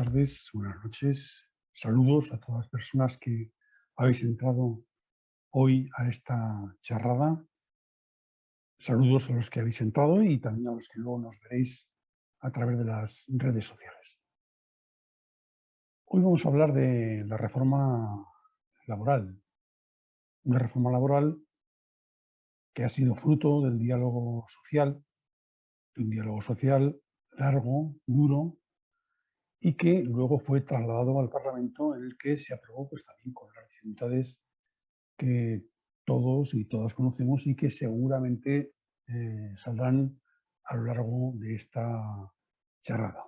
tardes, buenas noches. Saludos a todas las personas que habéis entrado hoy a esta charrada. Saludos a los que habéis entrado y también a los que luego nos veréis a través de las redes sociales. Hoy vamos a hablar de la reforma laboral. Una reforma laboral que ha sido fruto del diálogo social, de un diálogo social largo, duro, y que luego fue trasladado al Parlamento, en el que se aprobó pues también con las dificultades que todos y todas conocemos y que seguramente saldrán a lo largo de esta charrada.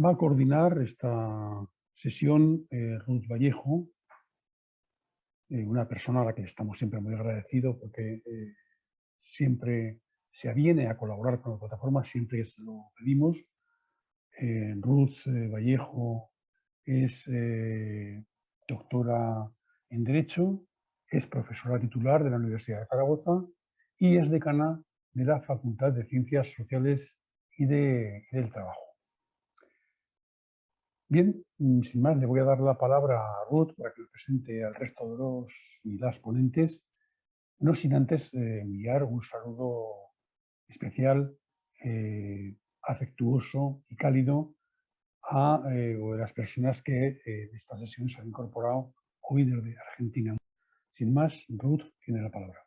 Va a coordinar esta sesión Ruth Vallejo, una persona a la que estamos siempre muy agradecidos porque siempre se aviene a colaborar con la plataforma, siempre que se lo pedimos. Ruth Vallejo es doctora en Derecho, es profesora titular de la Universidad de Zaragoza y es decana de la Facultad de Ciencias Sociales y del Trabajo. Bien, sin más, le voy a dar la palabra a Ruth para que lo presente al resto de los y las ponentes, no sin antes enviar un saludo especial, afectuoso y cálido a las personas que en esta sesión se han incorporado hoy desde Argentina. Sin más, Ruth tiene la palabra.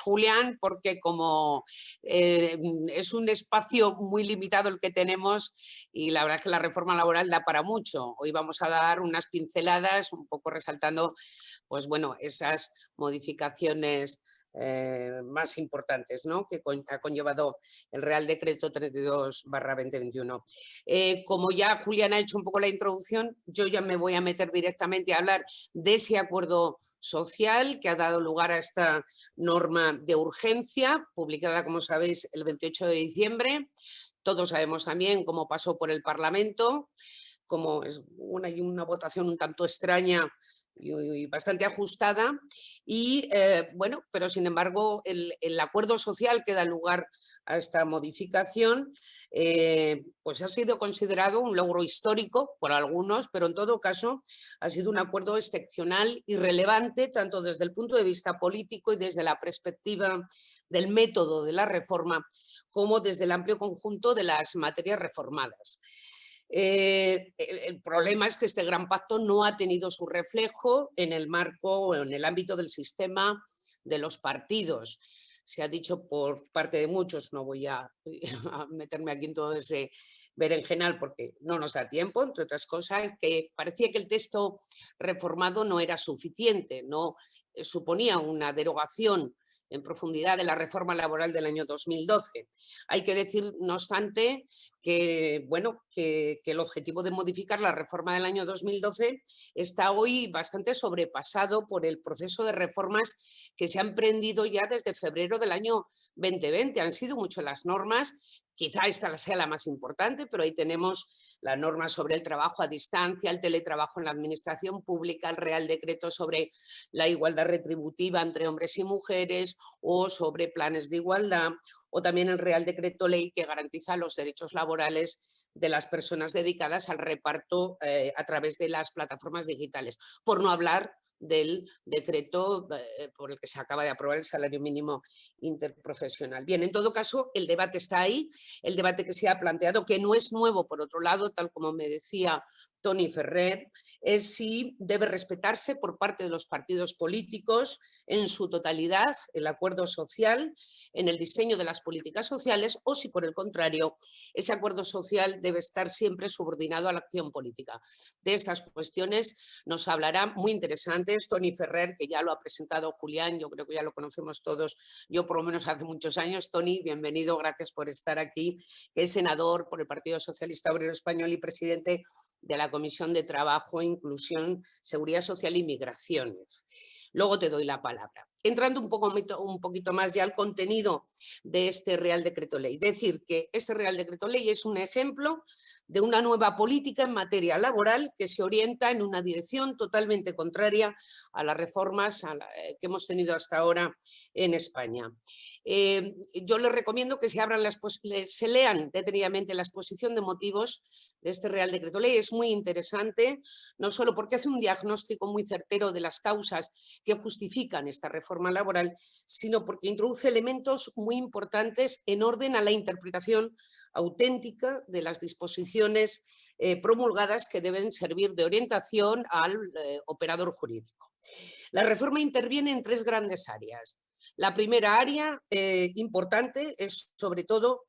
Julián, porque como es un espacio muy limitado el que tenemos y la verdad es que la reforma laboral da para mucho. Hoy vamos a dar unas pinceladas un poco resaltando pues bueno, esas modificaciones más importantes, ¿no?, que ha conllevado el Real Decreto 32/2021. Como ya Julián ha hecho un poco la introducción, yo ya me voy a meter directamente a hablar de ese acuerdo social que ha dado lugar a esta norma de urgencia, publicada, como sabéis, el 28 de diciembre. Todos sabemos también cómo pasó por el Parlamento, como es una votación un tanto extraña y bastante ajustada, y bueno, pero sin embargo el acuerdo social que da lugar a esta modificación pues ha sido considerado un logro histórico por algunos, pero en todo caso ha sido un acuerdo excepcional y relevante tanto desde el punto de vista político y desde la perspectiva del método de la reforma, como desde el amplio conjunto de las materias reformadas. El problema es que este gran pacto no ha tenido su reflejo en el marco o en el ámbito del sistema de los partidos. Se ha dicho por parte de muchos, no voy a meterme aquí en todo ese berenjenal porque no nos da tiempo, entre otras cosas, que parecía que el texto reformado no era suficiente, no suponía una derogación en profundidad de la reforma laboral del año 2012. Hay que decir, no obstante, que, bueno, que el objetivo de modificar la reforma del año 2012 está hoy bastante sobrepasado por el proceso de reformas que se han emprendido ya desde febrero del año 2020. Han sido mucho las normas, quizá esta sea la más importante, pero ahí tenemos la norma sobre el trabajo a distancia, el teletrabajo en la administración pública, el Real Decreto sobre la igualdad retributiva entre hombres y mujeres o sobre planes de igualdad, o también el Real Decreto Ley que garantiza los derechos laborales de las personas dedicadas al reparto a través de las plataformas digitales, por no hablar del decreto por el que se acaba de aprobar el salario mínimo interprofesional. Bien, en todo caso, el debate está ahí, el debate que se ha planteado, que no es nuevo, por otro lado, tal como me decía Toni Ferrer, es si debe respetarse por parte de los partidos políticos en su totalidad el acuerdo social en el diseño de las políticas sociales o si, por el contrario, ese acuerdo social debe estar siempre subordinado a la acción política. De estas cuestiones nos hablará muy interesantes Toni Ferrer, que ya lo ha presentado Julián, yo creo que ya lo conocemos todos, yo por lo menos hace muchos años. Toni, bienvenido, gracias por estar aquí, que es senador por el Partido Socialista Obrero Español y presidente de la Comisión de Trabajo, Inclusión, Seguridad Social y Migraciones. Luego te doy la palabra. Entrando un poquito más ya al contenido de este Real Decreto Ley. Decir que este Real Decreto Ley es un ejemplo de una nueva política en materia laboral que se orienta en una dirección totalmente contraria a las reformas que hemos tenido hasta ahora en España. Yo les recomiendo que se lean detenidamente la exposición de motivos de este Real Decreto Ley. Es muy interesante, no solo porque hace un diagnóstico muy certero de las causas que justifican esta reforma laboral, sino porque introduce elementos muy importantes en orden a la interpretación auténtica de las disposiciones promulgadas que deben servir de orientación al operador jurídico. La reforma interviene en 3 grandes áreas. La primera área importante es sobre todo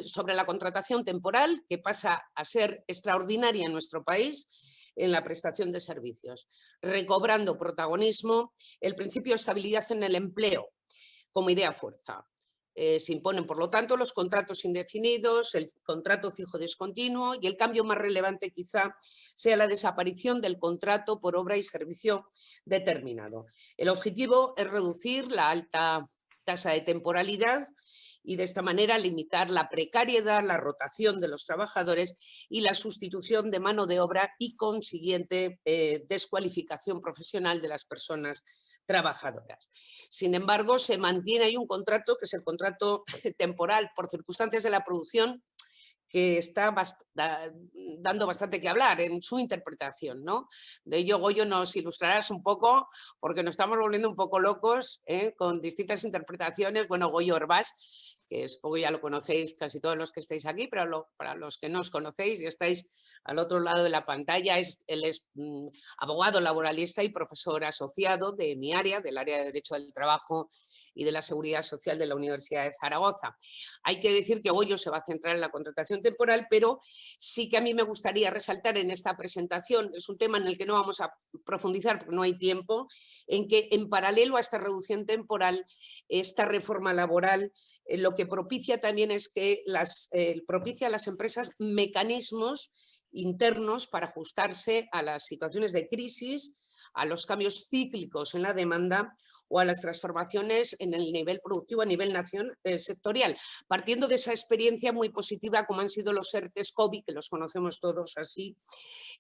sobre la contratación temporal, que pasa a ser extraordinaria en nuestro país en la prestación de servicios, recobrando protagonismo el principio de estabilidad en el empleo como idea fuerza. Se imponen, por lo tanto, los contratos indefinidos, el contrato fijo discontinuo y el cambio más relevante quizá sea la desaparición del contrato por obra y servicio determinado. El objetivo es reducir la alta tasa de temporalidad y de esta manera limitar la precariedad, la rotación de los trabajadores y la sustitución de mano de obra y consiguiente descualificación profesional de las personas trabajadoras. Sin embargo, se mantiene ahí un contrato que es el contrato temporal por circunstancias de la producción, que está dando bastante que hablar en su interpretación, ¿no? De ello, Goyo, nos ilustrarás un poco, porque nos estamos volviendo un poco locos con distintas interpretaciones. Bueno, Goyo Herbás, que supongo ya lo conocéis casi todos los que estáis aquí, pero para los que no os conocéis y estáis al otro lado de la pantalla, él es abogado laboralista y profesor asociado de mi área, del área de Derecho del Trabajo y de la Seguridad Social de la Universidad de Zaragoza. Hay que decir que Goyo se va a centrar en la contratación temporal, pero sí que a mí me gustaría resaltar en esta presentación, es un tema en el que no vamos a profundizar porque no hay tiempo, en que en paralelo a esta reducción temporal, esta reforma laboral lo que propicia también es que propicia a las empresas mecanismos internos para ajustarse a las situaciones de crisis, a los cambios cíclicos en la demanda o a las transformaciones en el nivel productivo a nivel sectorial, partiendo de esa experiencia muy positiva como han sido los ERTEs COVID, que los conocemos todos así,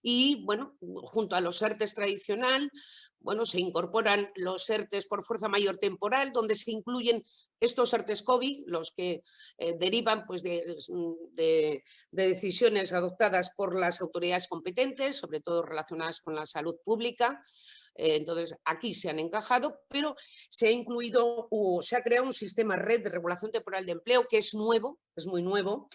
y bueno, junto a los ERTEs tradicional, bueno, se incorporan los ERTEs por fuerza mayor temporal, donde se incluyen estos ERTEs COVID, los que derivan pues, de decisiones adoptadas por las autoridades competentes, sobre todo relacionadas con la salud pública. Entonces, aquí se han encajado, pero se ha incluido o se ha creado un sistema red de regulación temporal de empleo que es nuevo, es muy nuevo,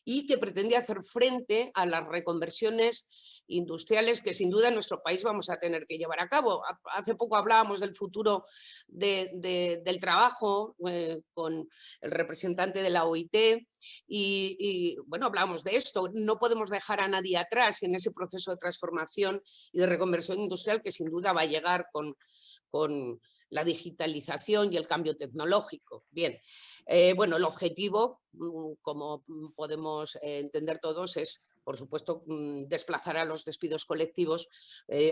y que pretende hacer frente a las reconversiones industriales que sin duda en nuestro país vamos a tener que llevar a cabo. Hace poco hablábamos del futuro del trabajo con el representante de la OIT y bueno, hablábamos de esto. No podemos dejar a nadie atrás en ese proceso de transformación y de reconversión industrial que sin duda va a llegar con la digitalización y el cambio tecnológico. Bien, bueno, el objetivo, como podemos entender todos, es, por supuesto, desplazar a los despidos colectivos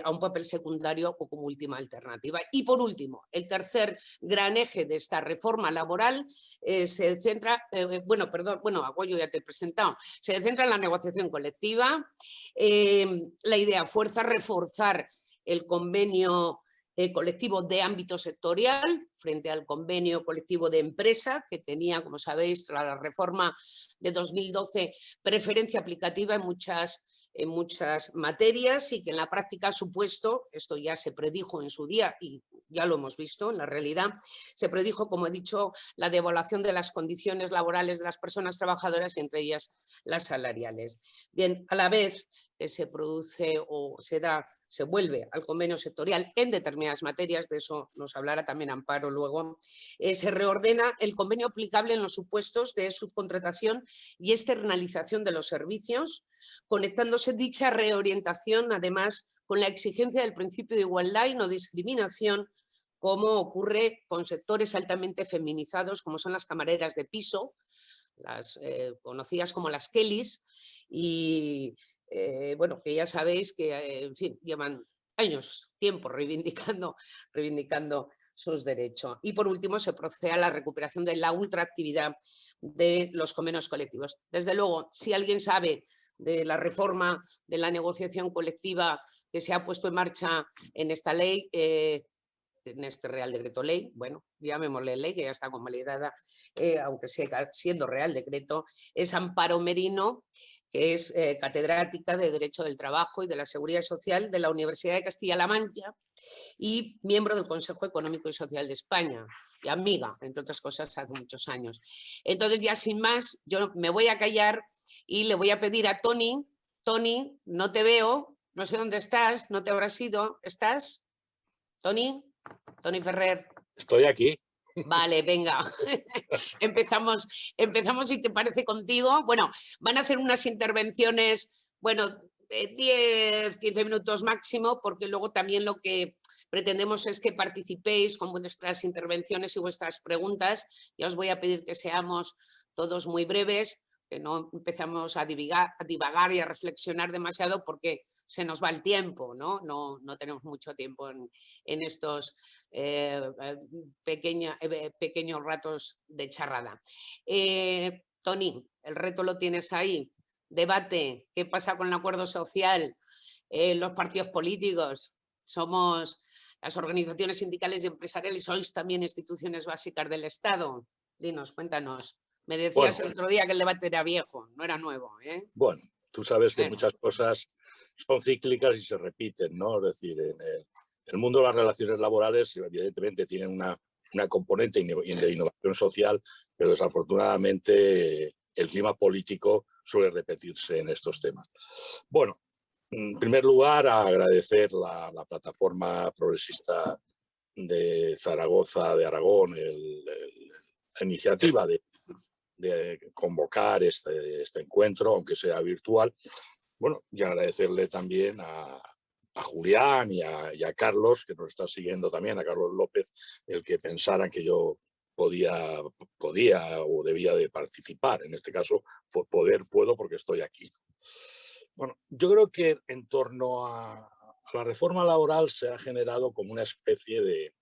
a un papel secundario o como última alternativa. Y por último, el tercer gran eje de esta reforma laboral se centra, a Goyo ya te he presentado, se centra en la negociación colectiva. La idea fuerza reforzar el convenio colectivo de ámbito sectorial frente al convenio colectivo de empresa que tenía, como sabéis, tras la reforma de 2012, preferencia aplicativa en muchas materias y que en la práctica ha supuesto, esto ya se predijo en su día y ya lo hemos visto en la realidad, se predijo, como he dicho, la devaluación de las condiciones laborales de las personas trabajadoras y entre ellas las salariales. Bien, a la vez que se produce o se vuelve al convenio sectorial en determinadas materias, de eso nos hablará también Amparo luego, se reordena el convenio aplicable en los supuestos de subcontratación y externalización de los servicios, conectándose dicha reorientación además con la exigencia del principio de igualdad y no discriminación, como ocurre con sectores altamente feminizados como son las camareras de piso, las conocidas como las Kellys, y bueno, que ya sabéis que en fin, llevan años, tiempo reivindicando sus derechos. Y por último, se procede a la recuperación de la ultraactividad de los convenios colectivos. Desde luego, si alguien sabe de la reforma de la negociación colectiva que se ha puesto en marcha en esta ley, en este Real Decreto Ley, bueno, llamémosle ley, que ya está convalidada, aunque siga siendo Real Decreto, es Amparo Merino, que es catedrática de Derecho del Trabajo y de la Seguridad Social de la Universidad de Castilla-La Mancha y miembro del Consejo Económico y Social de España, y amiga, entre otras cosas, hace muchos años. Entonces, ya sin más, yo me voy a callar y le voy a pedir a Toni. Toni, no te veo, no sé dónde estás, no te habrás ido. ¿Estás, Toni? Toni Ferrer. Estoy aquí. Vale, venga. empezamos, si te parece, contigo. Bueno, van a hacer unas intervenciones, bueno, 10, 15 minutos máximo, porque luego también lo que pretendemos es que participéis con vuestras intervenciones y vuestras preguntas. Ya os voy a pedir que seamos todos muy breves, que no empezamos a divagar y a reflexionar demasiado porque se nos va el tiempo, ¿no? No tenemos mucho tiempo en estos pequeños ratos de charrada. Toni, el reto lo tienes ahí. Debate, ¿qué pasa con el acuerdo social? Los partidos políticos, somos las organizaciones sindicales y empresariales, sois también instituciones básicas del Estado. Dinos, cuéntanos. Me decías el otro día que el debate era viejo, no era nuevo, ¿eh? Bueno, tú sabes que muchas cosas son cíclicas y se repiten, ¿no? Es decir, en el mundo de las relaciones laborales evidentemente tienen una componente de innovación social, pero desafortunadamente el clima político suele repetirse en estos temas. Bueno, en primer lugar, agradecer la plataforma progresista de Zaragoza, de Aragón, la iniciativa de convocar este encuentro, aunque sea virtual. Bueno, y agradecerle también a Julián y a Carlos, que nos está siguiendo también, a Carlos López, el que pensaran que yo podía o debía de participar. En este caso, puedo porque estoy aquí. Bueno, yo creo que en torno a la reforma laboral se ha generado como una especie de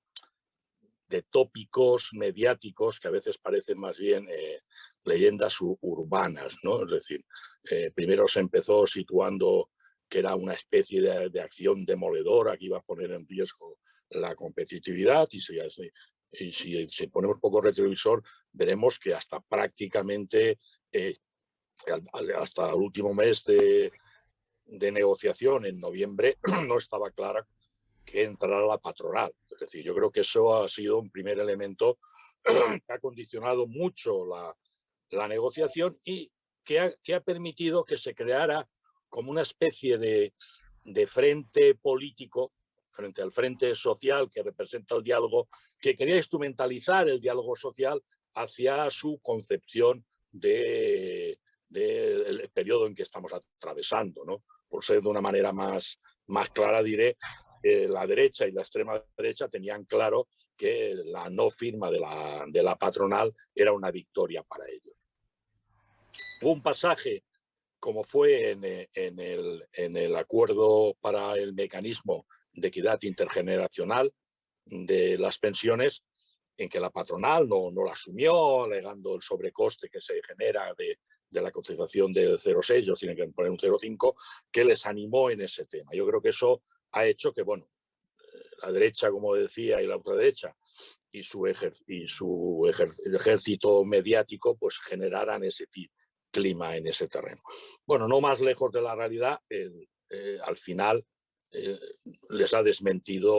tópicos mediáticos que a veces parecen más bien leyendas urbanas, ¿no? Es decir, primero se empezó situando que era una especie de acción demoledora que iba a poner en riesgo la competitividad y si ponemos poco retrovisor veremos que hasta prácticamente hasta el último mes de negociación en noviembre no estaba clara que entrara la patronal. Es decir, yo creo que eso ha sido un primer elemento que ha condicionado mucho la negociación y que ha permitido que se creara como una especie de frente político frente al frente social que representa el diálogo, que quería instrumentalizar el diálogo social hacia su concepción del periodo en que estamos atravesando, ¿no? Por ser de una manera más clara, diré, la derecha y la extrema derecha tenían claro que la no firma de la patronal era una victoria para ellos. Hubo un pasaje, como fue en el acuerdo para el mecanismo de equidad intergeneracional de las pensiones, en que la patronal no la asumió, alegando el sobrecoste que se genera de la cotización del 0,6, ellos tienen que poner un 0,5, que les animó en ese tema. Yo creo que eso ha hecho que, bueno, la derecha, como decía, y la ultraderecha, y su ejército mediático, pues generaran ese clima en ese terreno. Bueno, no más lejos de la realidad, al final les ha desmentido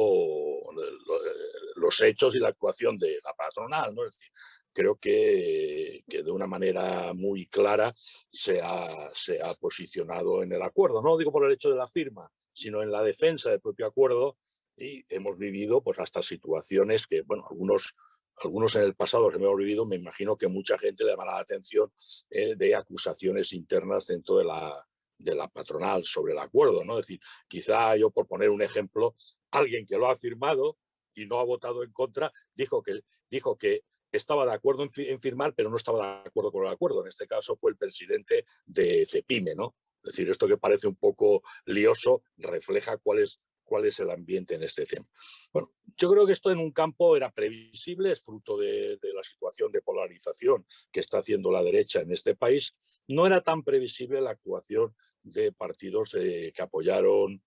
los hechos y la actuación de la patronal, ¿no? Es decir, creo que de una manera muy clara se ha posicionado en el acuerdo. No lo digo por el hecho de la firma, sino en la defensa del propio acuerdo, y hemos vivido pues hasta situaciones que, bueno, algunos en el pasado se me han vivido, me imagino que mucha gente le llamará la atención de acusaciones internas dentro de la patronal sobre el acuerdo, ¿no? Es decir, quizá yo, por poner un ejemplo, alguien que lo ha firmado y no ha votado en contra, dijo que estaba de acuerdo en firmar, pero no estaba de acuerdo con el acuerdo. En este caso fue el presidente de CEPIME, ¿no? Es decir, esto que parece un poco lioso refleja cuál es cuál es el ambiente en este tema. Bueno, yo creo que esto en un campo era previsible, es fruto de la situación de polarización que está haciendo la derecha en este país. No era tan previsible la actuación de partidos que apoyaron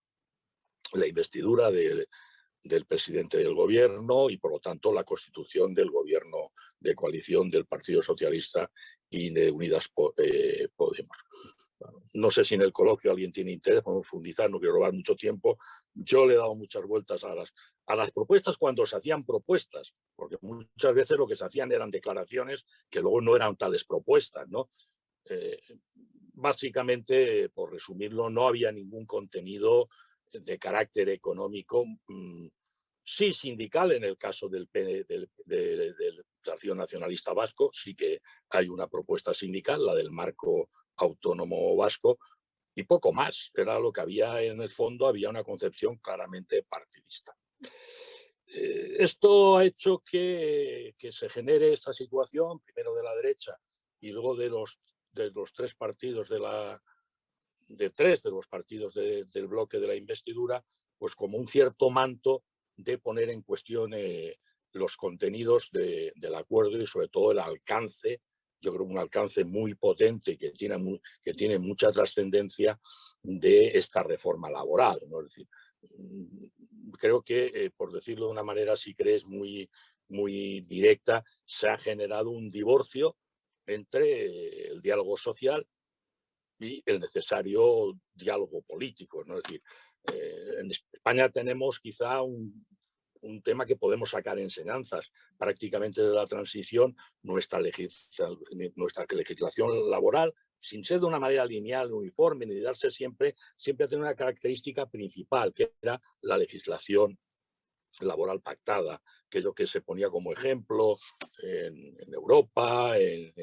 la investidura del presidente del gobierno y, por lo tanto, la constitución del gobierno de coalición del Partido Socialista y de Unidas Podemos. Bueno, no sé si en el coloquio alguien tiene interés, vamos a profundizar, no quiero robar mucho tiempo. Yo le he dado muchas vueltas a las propuestas cuando se hacían propuestas, porque muchas veces lo que se hacían eran declaraciones que luego no eran tales propuestas, ¿no? Básicamente, por resumirlo, no había ningún contenido de carácter económico, sí sindical en el caso del Partido Nacionalista Vasco, sí que hay una propuesta sindical, la del marco autónomo vasco, y poco más. Era lo que había en el fondo, había una concepción claramente partidista. Esto ha hecho que se genere esta situación, primero de la derecha y luego de los tres partidos de los partidos del bloque de la investidura, pues como un cierto manto de poner en cuestión los contenidos del acuerdo y sobre todo el alcance, yo creo un alcance muy potente que tiene mucha trascendencia de esta reforma laboral, ¿no? Es decir, creo que, por decirlo de una manera, si crees muy, muy directa, se ha generado un divorcio entre el diálogo social y el necesario diálogo político, ¿no? Es decir, en España tenemos quizá un tema que podemos sacar enseñanzas prácticamente de la transición, nuestra legislación laboral, sin ser de una manera lineal, uniforme, ni darse siempre ha tenido una característica principal, que era la legislación laboral pactada, que es lo que se ponía como ejemplo en Europa, en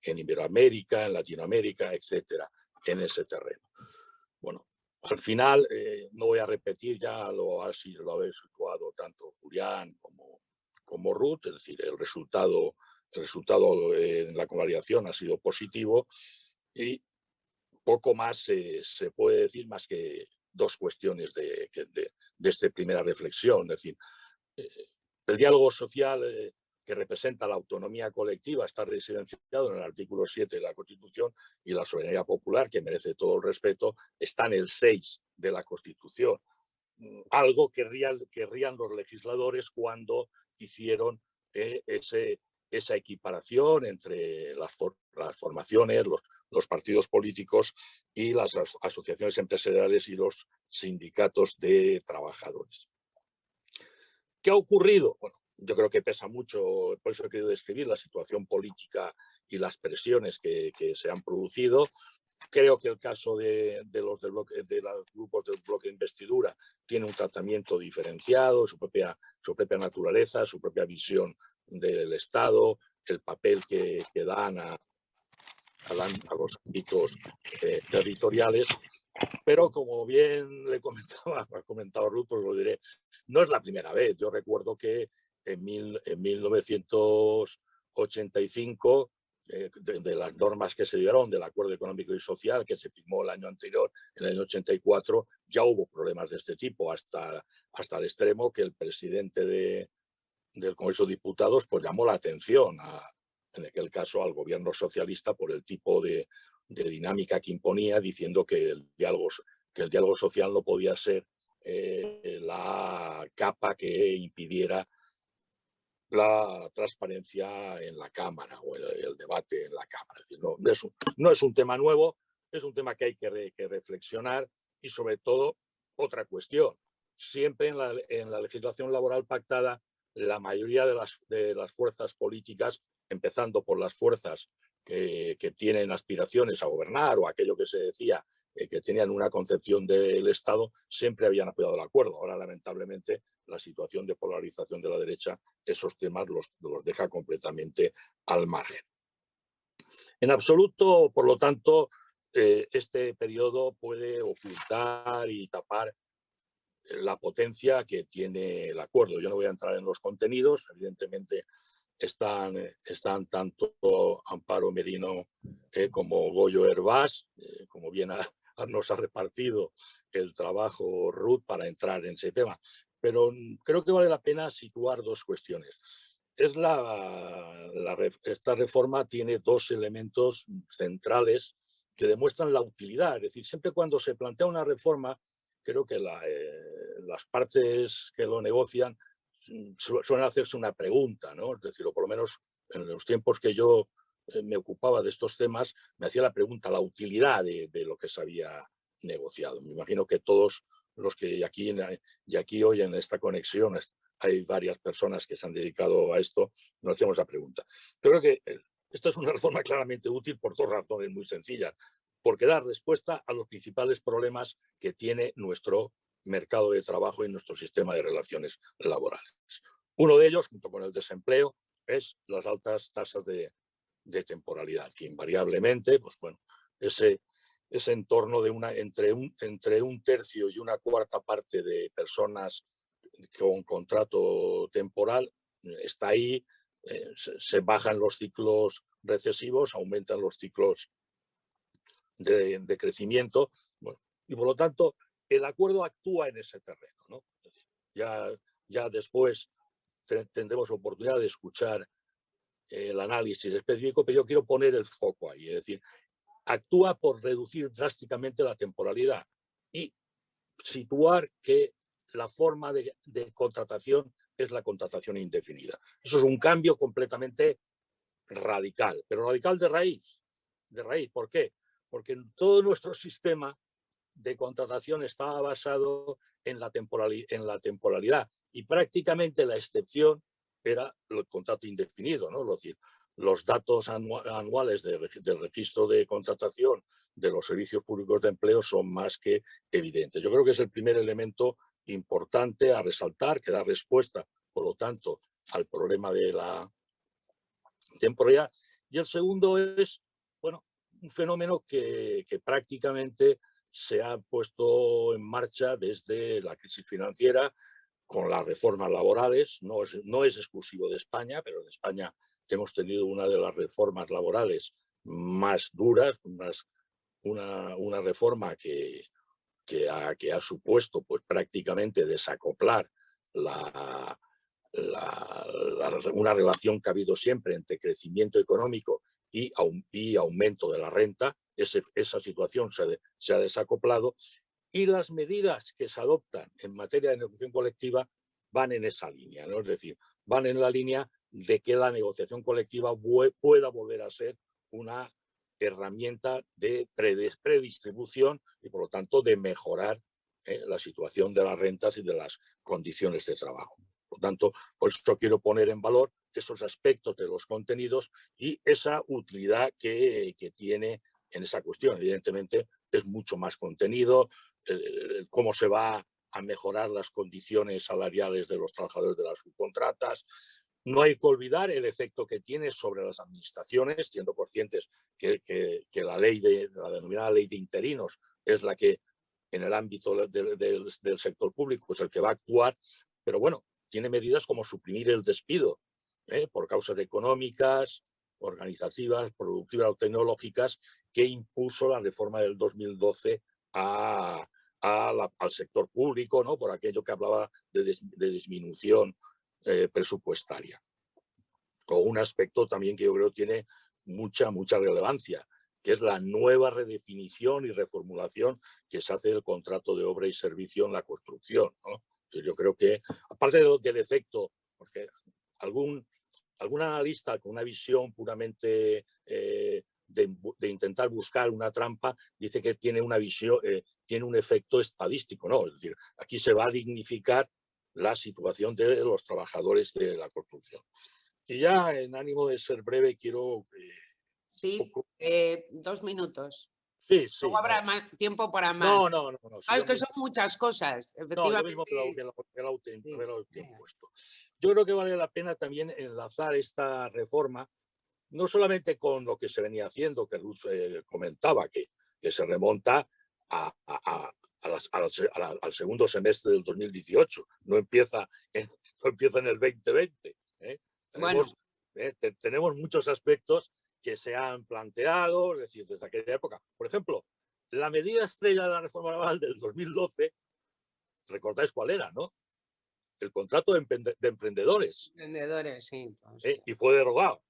Iberoamérica, en Latinoamérica, etcétera, en ese terreno. Bueno, al final, no voy a repetir, ya lo habéis situado tanto Julián como Ruth, es decir, el resultado en la convalidación ha sido positivo y poco más se puede decir más que dos cuestiones de esta primera reflexión. Es decir, el diálogo social que representa la autonomía colectiva está residenciado en el artículo 7 de la Constitución y la soberanía popular, que merece todo el respeto, está en el 6 de la Constitución. Algo querrían los legisladores cuando hicieron esa equiparación entre las formaciones, los partidos políticos y las asociaciones empresariales y los sindicatos de trabajadores. ¿Qué ha ocurrido? Bueno, yo creo que pesa mucho, por eso he querido describir la situación política y las presiones que se han producido. Creo que el caso de los grupos del bloque de investidura tiene un tratamiento diferenciado, su propia naturaleza, su propia visión del Estado, el papel que dan a los ámbitos territoriales. Pero como bien ha comentado Ruth, pues lo diré, no es la primera vez. Yo recuerdo que en 1985, de las normas que se dieron del Acuerdo Económico y Social que se firmó el año anterior, en el año 84, ya hubo problemas de este tipo, hasta el extremo que el presidente del Congreso de Diputados pues llamó la atención, en aquel caso, al gobierno socialista por el tipo de dinámica que imponía, diciendo que el diálogo social no podía ser la capa que impidiera la transparencia en la Cámara o el debate en la Cámara. Es decir, no es un tema nuevo, es un tema que hay que reflexionar y, sobre todo, otra cuestión. Siempre en la legislación laboral pactada, la mayoría de las fuerzas políticas, empezando por las fuerzas que tienen aspiraciones a gobernar o aquello que se decía que tenían una concepción del Estado, siempre habían apoyado el acuerdo. Ahora, lamentablemente, la situación de polarización de la derecha, esos temas los deja completamente al margen. En absoluto, por lo tanto, este periodo puede ocultar y tapar la potencia que tiene el acuerdo. Yo no voy a entrar en los contenidos, evidentemente están tanto Amparo Merino como Goyo Hervás, como bien ha nos ha repartido el trabajo Ruth para entrar en ese tema. Pero creo que vale la pena situar dos cuestiones. Esta reforma tiene dos elementos centrales que demuestran la utilidad. Es decir, siempre cuando se plantea una reforma, creo que las partes que lo negocian suelen hacerse una pregunta, ¿no? Es decir, o por lo menos en los tiempos que yo me ocupaba de estos temas, me hacía la pregunta, la utilidad de lo que se había negociado. Me imagino que todos los que aquí hoy en esta conexión hay varias personas que se han dedicado a esto, nos hacemos la pregunta. Yo creo que esta es una reforma claramente útil por dos razones muy sencillas. Porque da respuesta a los principales problemas que tiene nuestro mercado de trabajo y nuestro sistema de relaciones laborales. Uno de ellos, junto con el desempleo, es las altas tasas de temporalidad, que invariablemente, pues bueno, ese entorno de entre un tercio y una cuarta parte de personas con contrato temporal está ahí, se bajan los ciclos recesivos, aumentan los ciclos de crecimiento, bueno, y por lo tanto el acuerdo actúa en ese terreno, ¿no? Ya después tendremos oportunidad de escuchar el análisis específico, pero yo quiero poner el foco ahí, es decir, actúa por reducir drásticamente la temporalidad y situar que la forma de contratación es la contratación indefinida. Eso es un cambio completamente radical, pero radical de raíz. De raíz, ¿por qué? Porque todo nuestro sistema de contratación estaba basado en la temporalidad y prácticamente la excepción era el contrato indefinido, ¿no? Es decir, los datos anuales del registro de contratación de los servicios públicos de empleo son más que evidentes. Yo creo que es el primer elemento importante a resaltar, que da respuesta, por lo tanto, al problema de la temporalidad. Y el segundo es, bueno, un fenómeno que prácticamente se ha puesto en marcha desde la crisis financiera con las reformas laborales. No es exclusivo de España, pero en España hemos tenido una de las reformas laborales más duras, una reforma que ha supuesto pues, prácticamente desacoplar una relación que ha habido siempre entre crecimiento económico y aumento de la renta. Esa situación se ha desacoplado y las medidas que se adoptan en materia de negociación colectiva van en esa línea, ¿no? Es decir, van en la línea de que la negociación colectiva pueda volver a ser una herramienta de predistribución y, por lo tanto, de mejorar la situación de las rentas y de las condiciones de trabajo. Por lo tanto, por eso quiero poner en valor esos aspectos de los contenidos y esa utilidad que tiene en esa cuestión. Evidentemente, es mucho más contenido, cómo se va a mejorar las condiciones salariales de los trabajadores de las subcontratas. No hay que olvidar el efecto que tiene sobre las administraciones, siendo conscientes que la denominada ley de interinos es la que en el ámbito del sector público es el que va a actuar, pero bueno, tiene medidas como suprimir el despido por causas económicas, organizativas, productivas o tecnológicas que impuso la reforma del 2012 al sector público, ¿no? Por aquello que hablaba de disminución presupuestaria. O un aspecto también que yo creo tiene mucha relevancia, que es la nueva redefinición y reformulación que se hace del contrato de obra y servicio en la construcción, ¿no? Yo creo que, aparte del efecto, porque algún analista con una visión puramente de intentar buscar una trampa dice que tiene una visión, tiene un efecto estadístico, ¿no? Es decir, aquí se va a dignificar la situación de los trabajadores de la construcción. Y ya en ánimo de ser breve quiero... Sí, 2 minutos. Sí. Luego habrá más tiempo para más. No. Es que son muchas cosas, efectivamente. No, yo mismo me lo he puesto. Yo creo que vale la pena también enlazar esta reforma, no solamente con lo que se venía haciendo, que Ruth comentaba, que se remonta al segundo semestre del 2018, no empieza en el 2020. Tenemos muchos aspectos que se han planteado, es decir, desde aquella época. Por ejemplo, la medida estrella de la reforma laboral del 2012, recordáis cuál era, ¿no? El contrato de emprendedores. Emprendedores, sí. Pues, Y fue derogado.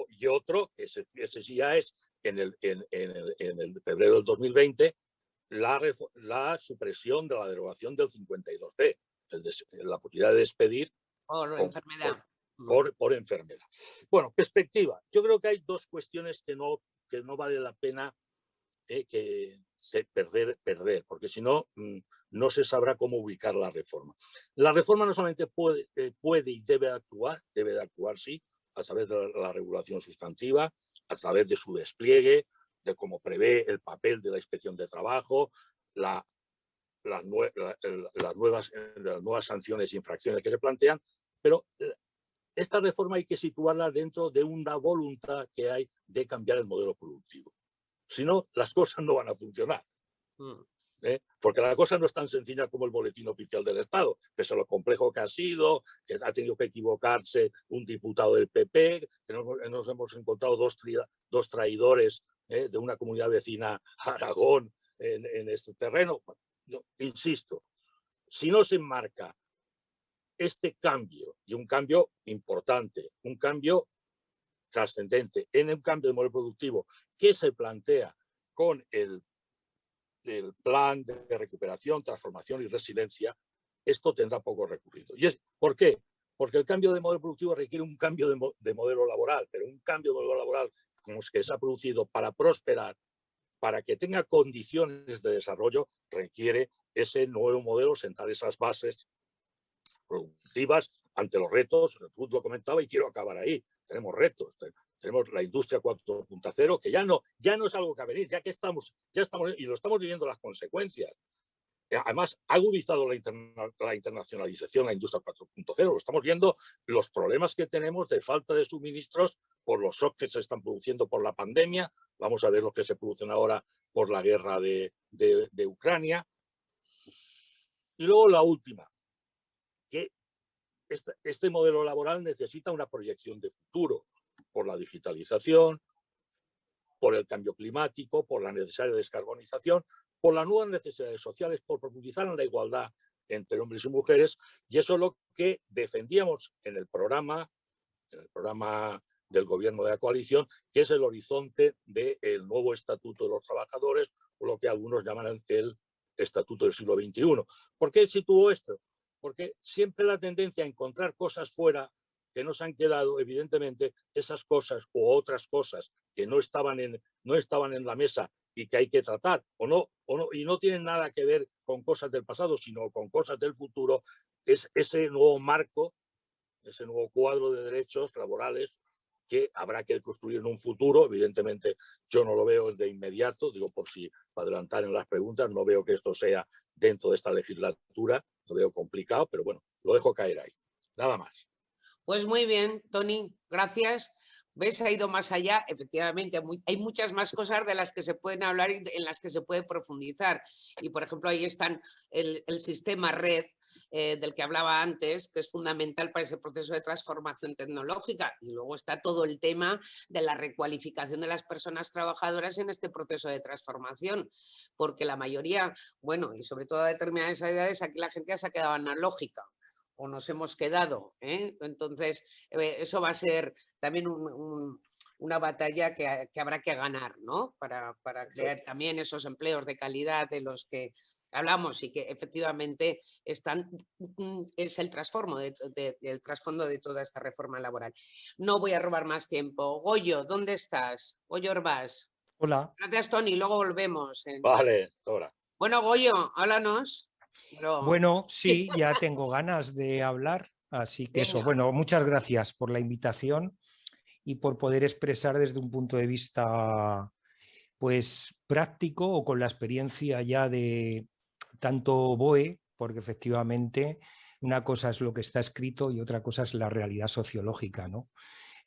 Y otro, que ese sí ya es en el febrero del 2020, la supresión de la derogación del 52D, la posibilidad de despedir por enfermedad. por enfermedad. Bueno, perspectiva. Yo creo que hay dos cuestiones que no vale la pena perder, porque si no, no se sabrá cómo ubicar la reforma. La reforma no solamente puede y debe de actuar, sí, a través de la regulación sustantiva, a través de su despliegue, de cómo prevé el papel de la inspección de trabajo, las nuevas sanciones e infracciones que se plantean, pero esta reforma hay que situarla dentro de una voluntad que hay de cambiar el modelo productivo. Si no, las cosas no van a funcionar. Porque la cosa no es tan sencilla como el boletín oficial del Estado, pese a lo complejo que ha sido, que ha tenido que equivocarse un diputado del PP, que nos hemos encontrado dos traidores de una comunidad vecina, Aragón, en este terreno. Yo insisto, si no se enmarca este cambio, y un cambio importante, un cambio trascendente, en un cambio de modelo productivo que se plantea con el plan de recuperación, transformación y resiliencia, esto tendrá poco recorrido. ¿Por qué? Porque el cambio de modelo productivo requiere un cambio de modelo laboral, pero un cambio de modelo laboral como es que se ha producido para prosperar, para que tenga condiciones de desarrollo, requiere ese nuevo modelo, sentar esas bases productivas ante los retos. El fútbol lo comentaba y quiero acabar ahí. Tenemos retos, tenemos la industria 4.0, que ya no es algo que va a venir, ya estamos y lo estamos viviendo las consecuencias. Además, ha agudizado la internacionalización, la industria 4.0. Lo estamos viendo, los problemas que tenemos de falta de suministros por los shocks que se están produciendo por la pandemia. Vamos a ver lo que se producen ahora por la guerra de Ucrania. Y luego la última, que este modelo laboral necesita una proyección de futuro por la digitalización, por el cambio climático, por la necesaria descarbonización, por las nuevas necesidades sociales, por profundizar en la igualdad entre hombres y mujeres, y eso es lo que defendíamos en el programa del gobierno de la coalición, que es el horizonte del nuevo Estatuto de los Trabajadores, o lo que algunos llaman el Estatuto del siglo XXI. ¿Por qué situó esto? Porque siempre la tendencia a encontrar cosas fuera que nos han quedado, evidentemente, esas cosas u otras cosas que no estaban en la mesa y que hay que tratar, y no tienen nada que ver con cosas del pasado, sino con cosas del futuro, es ese nuevo marco, ese nuevo cuadro de derechos laborales que habrá que construir en un futuro. Evidentemente, yo no lo veo de inmediato, digo por si para adelantar en las preguntas, no veo que esto sea dentro de esta legislatura, lo veo complicado, pero bueno, lo dejo caer ahí. Nada más. Pues muy bien, Toni, gracias. ¿Ves? Ha ido más allá. Efectivamente, hay muchas más cosas de las que se pueden hablar y en las que se puede profundizar. Y, por ejemplo, ahí están el sistema red del que hablaba antes, que es fundamental para ese proceso de transformación tecnológica. Y luego está todo el tema de la recualificación de las personas trabajadoras en este proceso de transformación. Porque la mayoría, bueno, y sobre todo a determinadas edades, aquí la gente ya se ha quedado analógica. O nos hemos quedado. Entonces, eso va a ser también una batalla que habrá que ganar, ¿no? Para crear también esos empleos de calidad de los que hablamos y que efectivamente es el trasfondo de toda esta reforma laboral. No voy a robar más tiempo. Goyo, ¿dónde estás? Goyo Orbás. Hola. Gracias, Toni. Luego volvemos. Vale, ahora. Bueno, Goyo, háblanos. Pero... Bueno, sí, ya tengo ganas de hablar, así que eso. Bueno, muchas gracias por la invitación y por poder expresar desde un punto de vista pues práctico o con la experiencia ya de tanto BOE, porque efectivamente una cosa es lo que está escrito y otra cosa es la realidad sociológica, ¿no?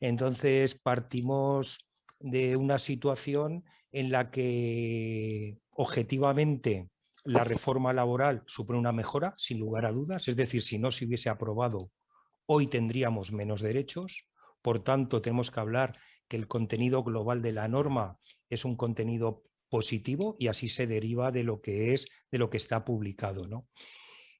Entonces partimos de una situación en la que objetivamente la reforma laboral supone una mejora, sin lugar a dudas, es decir, si no se hubiese aprobado, hoy tendríamos menos derechos, por tanto tenemos que hablar que el contenido global de la norma es un contenido positivo y así se deriva de lo que está publicado, ¿no?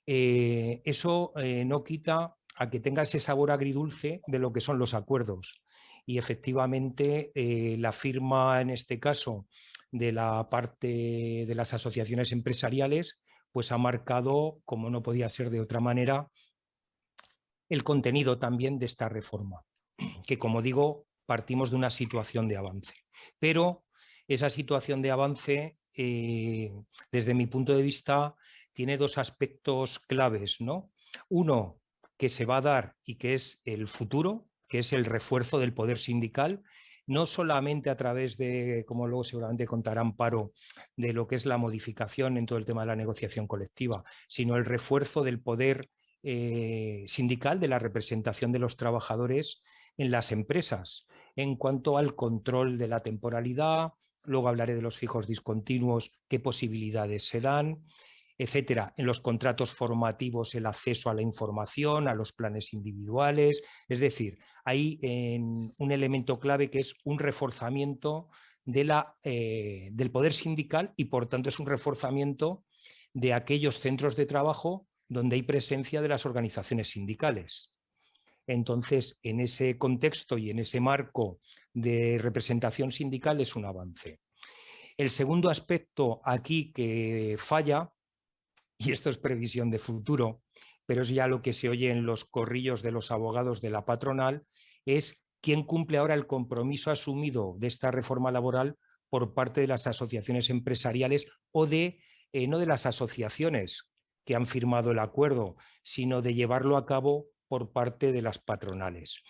Eso no quita a que tenga ese sabor agridulce de lo que son los acuerdos. Y efectivamente la firma en este caso de la parte de las asociaciones empresariales pues ha marcado, como no podía ser de otra manera, el contenido también de esta reforma, que como digo, partimos de una situación de avance. Pero esa situación de avance, desde mi punto de vista, tiene dos aspectos claves, ¿no? Uno, que se va a dar y que es el futuro, que es el refuerzo del poder sindical, no solamente a través de, como luego seguramente contará Amparo, de lo que es la modificación en todo el tema de la negociación colectiva, sino el refuerzo del poder sindical, de la representación de los trabajadores en las empresas, en cuanto al control de la temporalidad. Luego hablaré de los fijos discontinuos, qué posibilidades se dan, etcétera. En los contratos formativos, el acceso a la información, a los planes individuales. Es decir, hay un elemento clave que es un reforzamiento del poder sindical y, por tanto, es un reforzamiento de aquellos centros de trabajo donde hay presencia de las organizaciones sindicales. Entonces, en ese contexto y en ese marco de representación sindical es un avance. El segundo aspecto aquí que falla, y esto es previsión de futuro, pero es ya lo que se oye en los corrillos de los abogados de la patronal, es quién cumple ahora el compromiso asumido de esta reforma laboral por parte de las asociaciones empresariales o no de las asociaciones que han firmado el acuerdo, sino de llevarlo a cabo por parte de las patronales.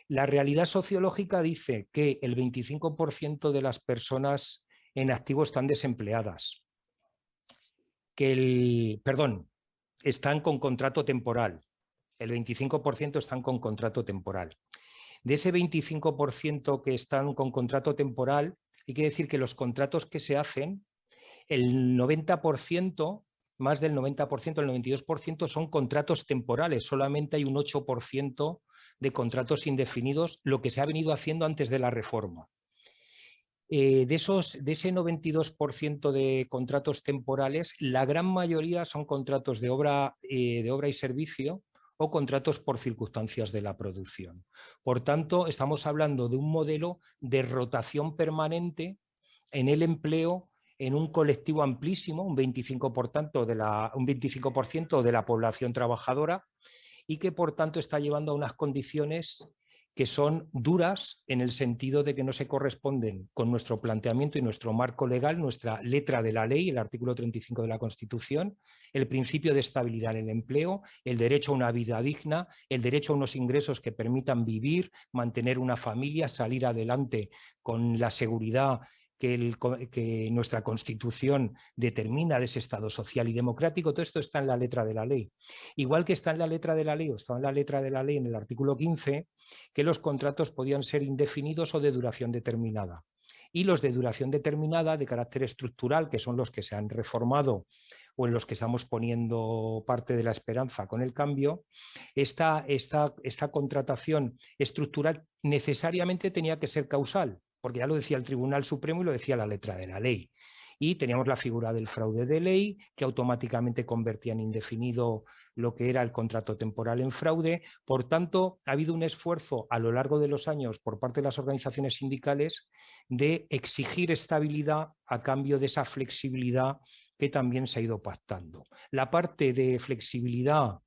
La realidad sociológica dice que el 25% de las personas en activo están desempleadas, están con contrato temporal. El 25% están con contrato temporal. De ese 25% que están con contrato temporal, hay que decir que los contratos que se hacen, el 90%, más del 90%, el 92% son contratos temporales. Solamente hay un 8% de contratos indefinidos, lo que se ha venido haciendo antes de la reforma. De ese 92% de contratos temporales, la gran mayoría son contratos de obra y servicio o contratos por circunstancias de la producción. Por tanto, estamos hablando de un modelo de rotación permanente en el empleo en un colectivo amplísimo, un 25% de la población trabajadora, y que por tanto está llevando a unas condiciones que son duras en el sentido de que no se corresponden con nuestro planteamiento y nuestro marco legal, nuestra letra de la ley, el artículo 35 de la Constitución, el principio de estabilidad en el empleo, el derecho a una vida digna, el derecho a unos ingresos que permitan mantener una familia, salir adelante con la seguridad que nuestra Constitución determina de ese Estado social y democrático. Todo esto está en la letra de la ley. Igual que está en la letra de la ley, o está en la letra de la ley en el artículo 15, que los contratos podían ser indefinidos o de duración determinada. Y los de duración determinada, de carácter estructural, que son los que se han reformado o en los que estamos poniendo parte de la esperanza con el cambio, esta contratación estructural necesariamente tenía que ser causal, porque ya lo decía el Tribunal Supremo y lo decía la letra de la ley. Y teníamos la figura del fraude de ley, que automáticamente convertía en indefinido lo que era el contrato temporal en fraude. Por tanto, ha habido un esfuerzo a lo largo de los años por parte de las organizaciones sindicales de exigir estabilidad a cambio de esa flexibilidad que también se ha ido pactando. La parte de flexibilidad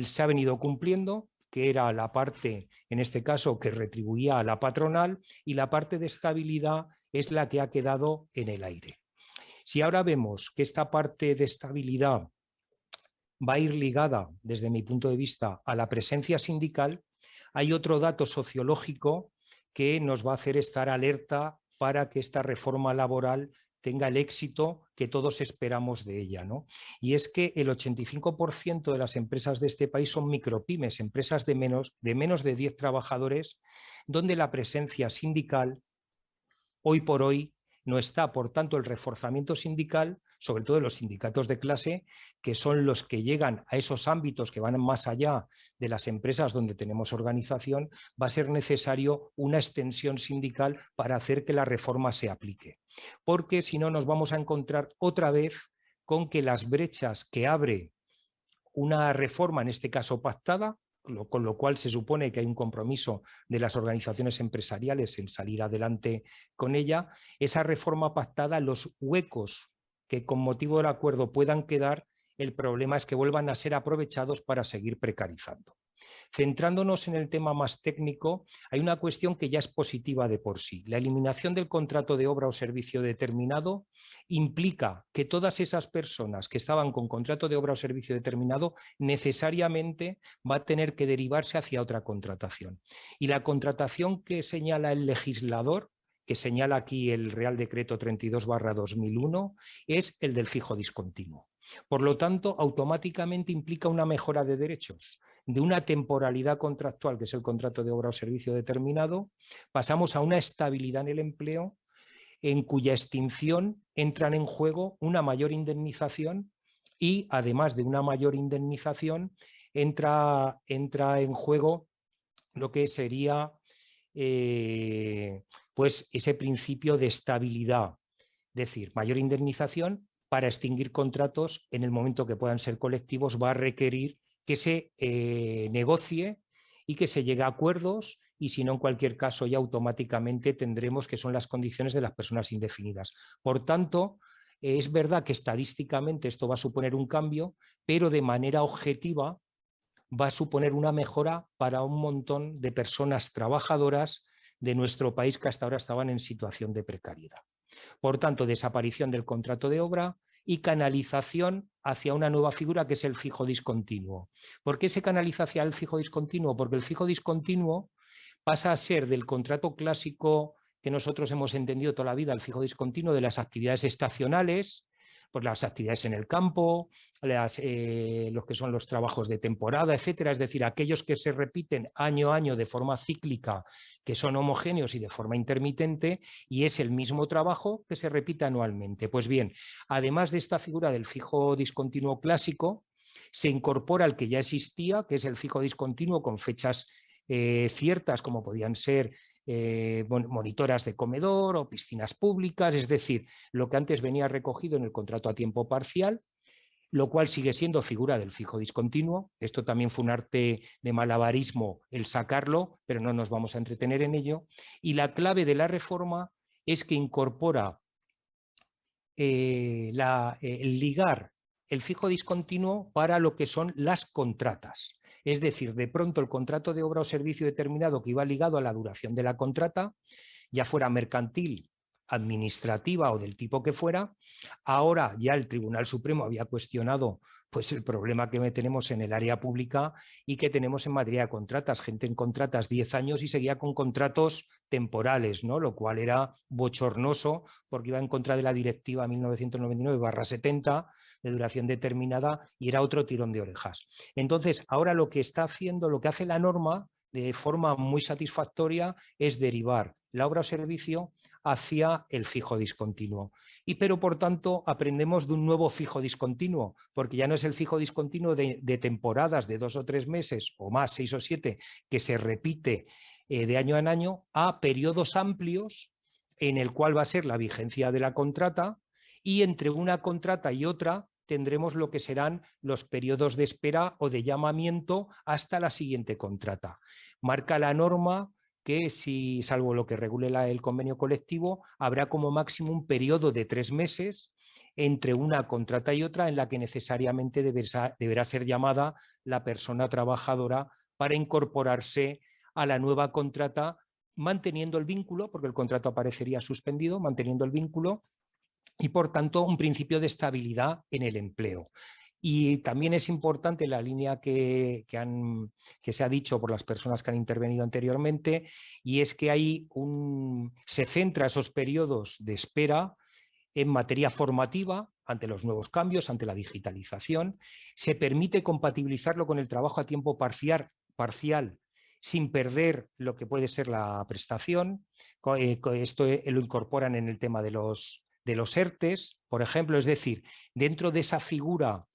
se ha venido cumpliendo, que era la parte, en este caso, que retribuía a la patronal, y la parte de estabilidad es la que ha quedado en el aire. Si ahora vemos que esta parte de estabilidad va a ir ligada, desde mi punto de vista, a la presencia sindical, hay otro dato sociológico que nos va a hacer estar alerta para que esta reforma laboral tenga el éxito que todos esperamos de ella, ¿no? Y es que el 85% de las empresas de este país son micropymes, empresas de menos de 10 trabajadores, donde la presencia sindical hoy por hoy no está. Por tanto, el reforzamiento sindical sobre todo de los sindicatos de clase, que son los que llegan a esos ámbitos que van más allá de las empresas donde tenemos organización, va a ser necesario una extensión sindical para hacer que la reforma se aplique. Porque si no nos vamos a encontrar otra vez con que las brechas que abre una reforma, en este caso pactada, con lo cual se supone que hay un compromiso de las organizaciones empresariales en salir adelante con ella, esa reforma pactada, los huecos que con motivo del acuerdo puedan quedar, el problema es que vuelvan a ser aprovechados para seguir precarizando. Centrándonos en el tema más técnico, hay una cuestión que ya es positiva de por sí. La eliminación del contrato de obra o servicio determinado implica que todas esas personas que estaban con contrato de obra o servicio determinado necesariamente va a tener que derivarse hacia otra contratación. Y la contratación que señala el legislador, que señala aquí el Real Decreto 32/2001, es el del fijo discontinuo. Por lo tanto, automáticamente implica una mejora de derechos. De una temporalidad contractual, que es el contrato de obra o servicio determinado, pasamos a una estabilidad en el empleo en cuya extinción entran en juego una mayor indemnización y, además de una mayor indemnización, entra en juego lo que sería pues ese principio de estabilidad, es decir, mayor indemnización para extinguir contratos en el momento que puedan ser colectivos va a requerir que se negocie y que se llegue a acuerdos, y si no, en cualquier caso ya automáticamente tendremos que son las condiciones de las personas indefinidas. Por tanto, es verdad que estadísticamente esto va a suponer un cambio, pero de manera objetiva va a suponer una mejora para un montón de personas trabajadoras de nuestro país que hasta ahora estaban en situación de precariedad. Por tanto, desaparición del contrato de obra y canalización hacia una nueva figura que es el fijo discontinuo. ¿Por qué se canaliza hacia el fijo discontinuo? Porque el fijo discontinuo pasa a ser del contrato clásico que nosotros hemos entendido toda la vida, el fijo discontinuo de las actividades estacionales, pues las actividades en el campo, los que son los trabajos de temporada, etcétera, es decir, aquellos que se repiten año a año de forma cíclica, que son homogéneos y de forma intermitente, y es el mismo trabajo que se repite anualmente. Pues bien, además de esta figura del fijo discontinuo clásico, se incorpora el que ya existía, que es el fijo discontinuo con fechas ciertas, como podían ser monitoras de comedor o piscinas públicas, es decir, lo que antes venía recogido en el contrato a tiempo parcial, lo cual sigue siendo figura del fijo discontinuo. Esto también fue un arte de malabarismo el sacarlo, pero no nos vamos a entretener en ello. Y la clave de la reforma es que incorpora el ligar el fijo discontinuo para lo que son las contratas. Es decir, de pronto el contrato de obra o servicio determinado que iba ligado a la duración de la contrata, ya fuera mercantil, administrativa o del tipo que fuera, ahora ya el Tribunal Supremo había cuestionado pues el problema que tenemos en el área pública y que tenemos en materia de contratas. Gente en contratas 10 años y seguía con contratos temporales, ¿no? Lo cual era bochornoso porque iba en contra de la directiva 1999/70 de duración determinada y era otro tirón de orejas. Entonces, ahora lo que está haciendo, lo que hace la norma de forma muy satisfactoria es derivar la obra o servicio hacia el fijo discontinuo. Pero por tanto aprendemos de un nuevo fijo discontinuo, porque ya no es el fijo discontinuo de temporadas de 2 o 3 meses o más, 6 o 7, que se repite de año en año, a periodos amplios en el cual va a ser la vigencia de la contrata, y entre una contrata y otra tendremos lo que serán los periodos de espera o de llamamiento hasta la siguiente contrata. Marca la norma que, si, salvo lo que regule el convenio colectivo, habrá como máximo un periodo de 3 meses entre una contrata y otra en la que necesariamente deberá ser llamada la persona trabajadora para incorporarse a la nueva contrata, manteniendo el vínculo, porque el contrato aparecería suspendido, manteniendo el vínculo y, por tanto, un principio de estabilidad en el empleo. Y también es importante la línea que se ha dicho por las personas que han intervenido anteriormente, y es que se centra esos periodos de espera en materia formativa ante los nuevos cambios, ante la digitalización. Se permite compatibilizarlo con el trabajo a tiempo parcial sin perder lo que puede ser la prestación. Esto lo incorporan en el tema de los de los ERTEs, por ejemplo, es decir, dentro de esa figura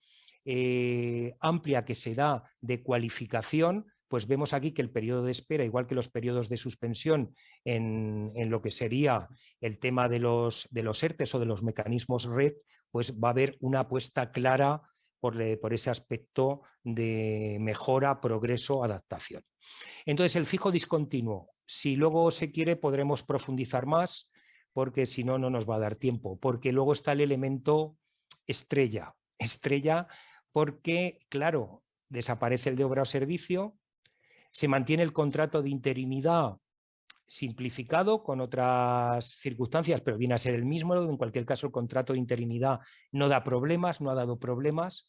amplia que se da de cualificación, pues vemos aquí que el periodo de espera, igual que los periodos de suspensión en lo que sería el tema de los ERTEs o de los mecanismos red, pues va a haber una apuesta clara por ese aspecto de mejora, progreso, adaptación. Entonces, el fijo discontinuo, si luego se quiere podremos profundizar más, porque si no, no nos va a dar tiempo, porque luego está el elemento estrella porque, claro, desaparece el de obra o servicio, se mantiene el contrato de interinidad simplificado con otras circunstancias, pero viene a ser el mismo. En cualquier caso, el contrato de interinidad no da problemas, no ha dado problemas,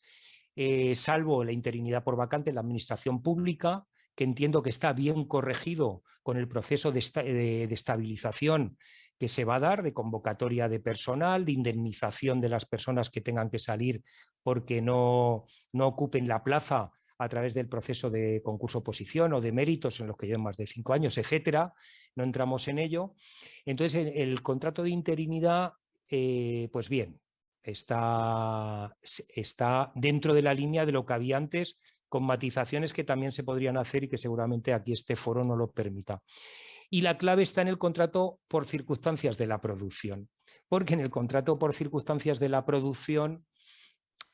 salvo la interinidad por vacante en la administración pública, que entiendo que está bien corregido con el proceso de estabilización que se va a dar, de convocatoria de personal, de indemnización de las personas que tengan que salir porque no ocupen la plaza a través del proceso de concurso-oposición o de méritos en los que llevan más de 5 años, etcétera. No entramos en ello. Entonces, el contrato de interinidad, pues bien, está dentro de la línea de lo que había antes, con matizaciones que también se podrían hacer y que seguramente aquí este foro no lo permita. Y la clave está en el contrato por circunstancias de la producción, porque en el contrato por circunstancias de la producción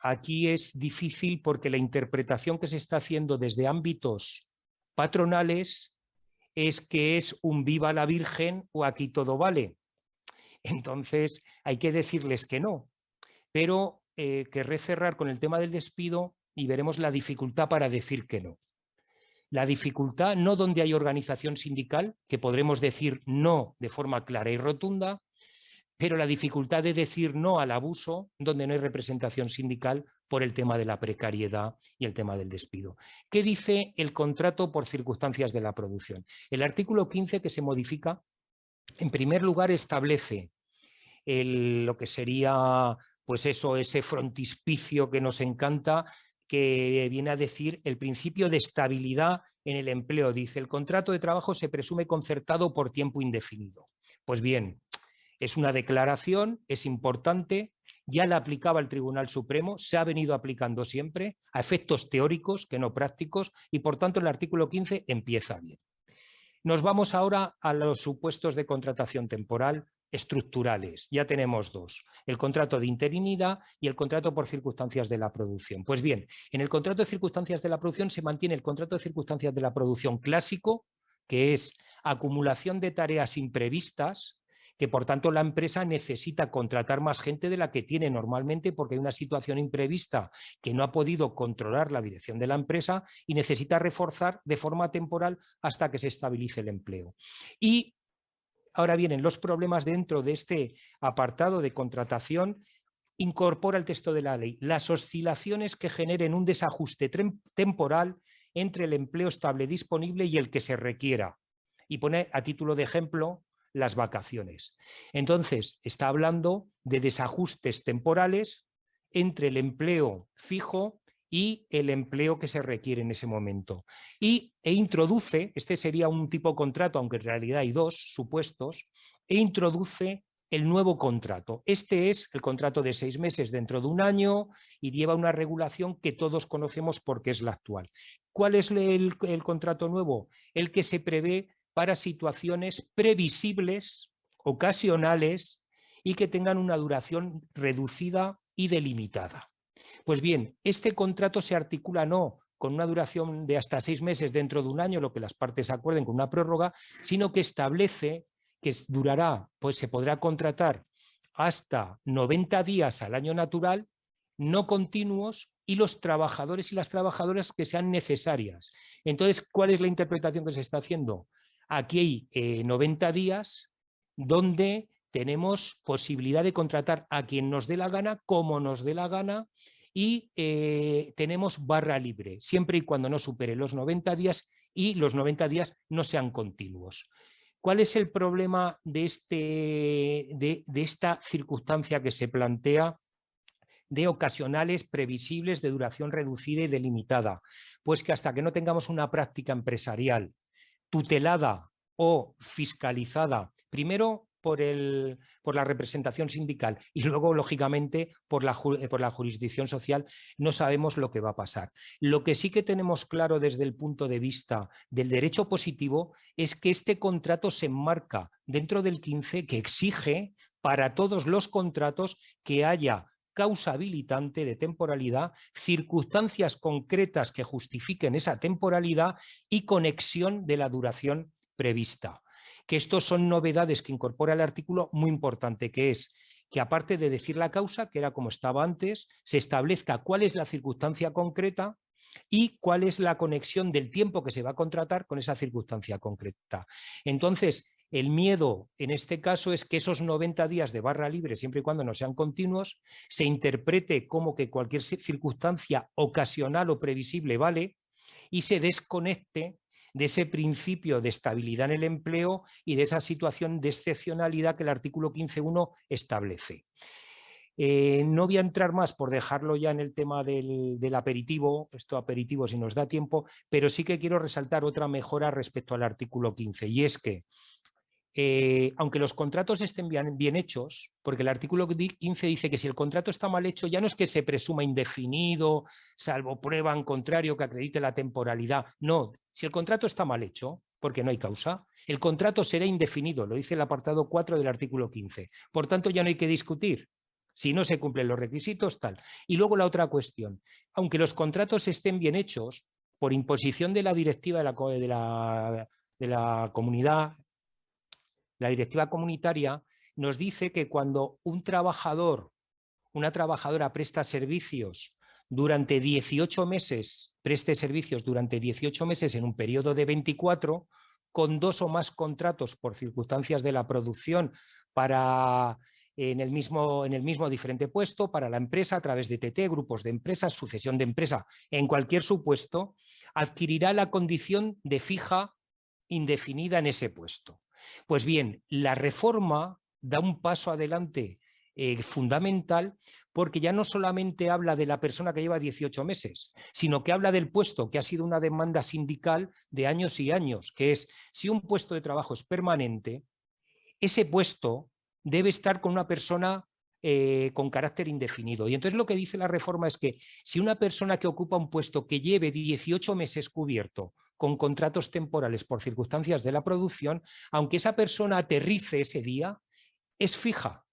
aquí es difícil porque la interpretación que se está haciendo desde ámbitos patronales es que es un viva la Virgen o aquí todo vale. Entonces hay que decirles que no, pero querré cerrar con el tema del despido y veremos la dificultad para decir que no. La dificultad no donde hay organización sindical, que podremos decir no de forma clara y rotunda, pero la dificultad de decir no al abuso donde no hay representación sindical por el tema de la precariedad y el tema del despido. ¿Qué dice el contrato por circunstancias de la producción? El artículo 15 que se modifica, en primer lugar, establece lo que sería, pues eso, ese frontispicio que nos encanta, que viene a decir el principio de estabilidad en el empleo. Dice, el contrato de trabajo se presume concertado por tiempo indefinido. Pues bien, es una declaración, es importante, ya la aplicaba el Tribunal Supremo, se ha venido aplicando siempre a efectos teóricos que no prácticos y por tanto el artículo 15 empieza bien. Nos vamos ahora a los supuestos de contratación temporal estructurales. Ya tenemos dos, el contrato de interinidad y el contrato por circunstancias de la producción. Pues bien, en el contrato de circunstancias de la producción se mantiene el contrato de circunstancias de la producción clásico, que es acumulación de tareas imprevistas, que por tanto la empresa necesita contratar más gente de la que tiene normalmente porque hay una situación imprevista que no ha podido controlar la dirección de la empresa y necesita reforzar de forma temporal hasta que se estabilice el empleo. Y ahora vienen los problemas dentro de este apartado de contratación. Incorpora el texto de la ley las oscilaciones que generen un desajuste temporal entre el empleo estable disponible y el que se requiera. Y pone a título de ejemplo las vacaciones. Entonces, está hablando de desajustes temporales entre el empleo fijo y el empleo que se requiere en ese momento. E introduce, este sería un tipo de contrato, aunque en realidad hay dos supuestos, e introduce el nuevo contrato. Este es el contrato de 6 meses dentro de un año y lleva una regulación que todos conocemos porque es la actual. ¿Cuál es el contrato nuevo? El que se prevé para situaciones previsibles, ocasionales y que tengan una duración reducida y delimitada. Pues bien, este contrato se articula no con una duración de hasta 6 meses dentro de un año, lo que las partes acuerden con una prórroga, sino que establece que durará, pues se podrá contratar hasta 90 días al año natural, no continuos, y los trabajadores y las trabajadoras que sean necesarias. Entonces, ¿cuál es la interpretación que se está haciendo? Aquí hay 90 días donde tenemos posibilidad de contratar a quien nos dé la gana, como nos dé la gana, y tenemos barra libre, siempre y cuando no supere los 90 días y los 90 días no sean continuos. ¿Cuál es el problema de esta circunstancia que se plantea de ocasionales, previsibles, de duración reducida y delimitada? Pues que hasta que no tengamos una práctica empresarial tutelada o fiscalizada, primero por la representación sindical y luego, lógicamente, por la jurisdicción social, no sabemos lo que va a pasar. Lo que sí que tenemos claro desde el punto de vista del derecho positivo es que este contrato se enmarca dentro del 15, que exige para todos los contratos que haya causa habilitante de temporalidad, circunstancias concretas que justifiquen esa temporalidad y conexión de la duración prevista. Que estos son novedades que incorpora el artículo muy importante, que es que aparte de decir la causa, que era como estaba antes, se establezca cuál es la circunstancia concreta y cuál es la conexión del tiempo que se va a contratar con esa circunstancia concreta. Entonces, el miedo en este caso es que esos 90 días de barra libre, siempre y cuando no sean continuos, se interprete como que cualquier circunstancia ocasional o previsible vale y se desconecte de ese principio de estabilidad en el empleo y de esa situación de excepcionalidad que el artículo 15.1 establece. No voy a entrar más por dejarlo ya en el tema del aperitivo, esto aperitivo si nos da tiempo, pero sí que quiero resaltar otra mejora respecto al artículo 15, y es que aunque los contratos estén bien hechos, porque el artículo 15 dice que si el contrato está mal hecho, ya no es que se presuma indefinido, salvo prueba en contrario que acredite la temporalidad. No, si el contrato está mal hecho, porque no hay causa, el contrato será indefinido, lo dice el apartado 4 del artículo 15. Por tanto, ya no hay que discutir. Si no se cumplen los requisitos, tal. Y luego la otra cuestión. Aunque los contratos estén bien hechos, por imposición de la directiva de la comunidad, la directiva comunitaria nos dice que cuando un trabajador, una trabajadora presta servicios durante 18 meses, preste servicios durante 18 meses en un periodo de 24, con 2 o más contratos por circunstancias de la producción para en el mismo diferente puesto, para la empresa a través de TT, grupos de empresas, sucesión de empresa, en cualquier supuesto, adquirirá la condición de fija indefinida en ese puesto. Pues bien, la reforma da un paso adelante fundamental, porque ya no solamente habla de la persona que lleva 18 meses, sino que habla del puesto, que ha sido una demanda sindical de años y años, que es, si un puesto de trabajo es permanente, ese puesto debe estar con una persona con carácter indefinido. Y entonces lo que dice la reforma es que si una persona que ocupa un puesto que lleve 18 meses cubierto con contratos temporales por circunstancias de la producción, aunque esa persona aterrice ese día, es fija,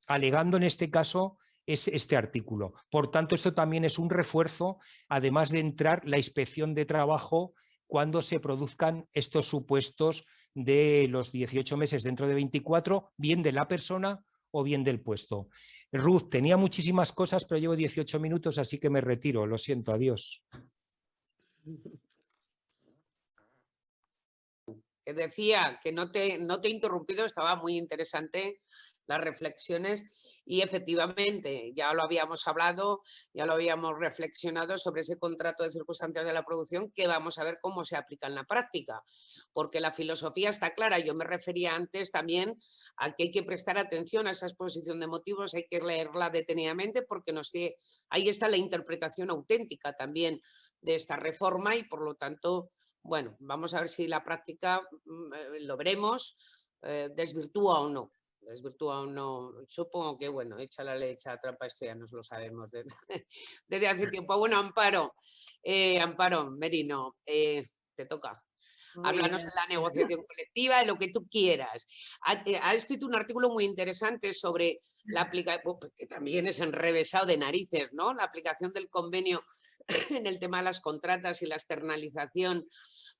alegando en este caso este artículo. Por tanto, esto también es un refuerzo, además de entrar la inspección de trabajo cuando se produzcan estos supuestos de los 18 meses dentro de 24, bien de la persona o bien del puesto. Ruth, tenía muchísimas cosas, pero llevo 18 minutos, así que me retiro. Lo siento, adiós. Decía que no te he interrumpido, estaba muy interesante las reflexiones y efectivamente ya lo habíamos hablado, ya lo habíamos reflexionado sobre ese contrato de circunstancias de la producción que vamos a ver cómo se aplica en la práctica, porque la filosofía está clara. Yo me refería antes también a que hay que prestar atención a esa exposición de motivos, hay que leerla detenidamente porque ahí está la interpretación auténtica también de esta reforma y por lo tanto, bueno, vamos a ver si la práctica, lo veremos, desvirtúa o no. Desvirtúa o no, supongo que, bueno, echa la leche a trampa, esto ya nos lo sabemos desde hace tiempo. Bueno, Amparo Merino, te toca. Háblanos de la negociación colectiva, de lo que tú quieras. Ha escrito un artículo muy interesante sobre la aplicación, que también es enrevesado de narices, ¿no? La aplicación del convenio en el tema de las contratas y la externalización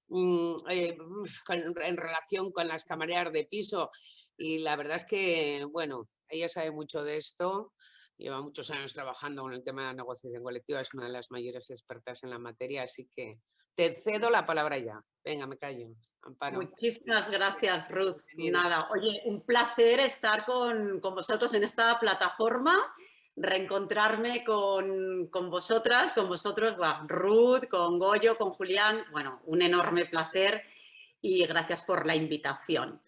en relación con las camareras de piso. Y la verdad es que, bueno, ella sabe mucho de esto, lleva muchos años trabajando con el tema de la negociación colectiva, es una de las mayores expertas en la materia, así que te cedo la palabra ya. Venga, me callo. Amparo. Muchísimas gracias, Ruth. Nada, oye, un placer estar con vosotros en esta plataforma, reencontrarme con vosotras, con vosotros, bueno, Ruth, con Goyo, con Julián. Bueno, un enorme placer y gracias por la invitación.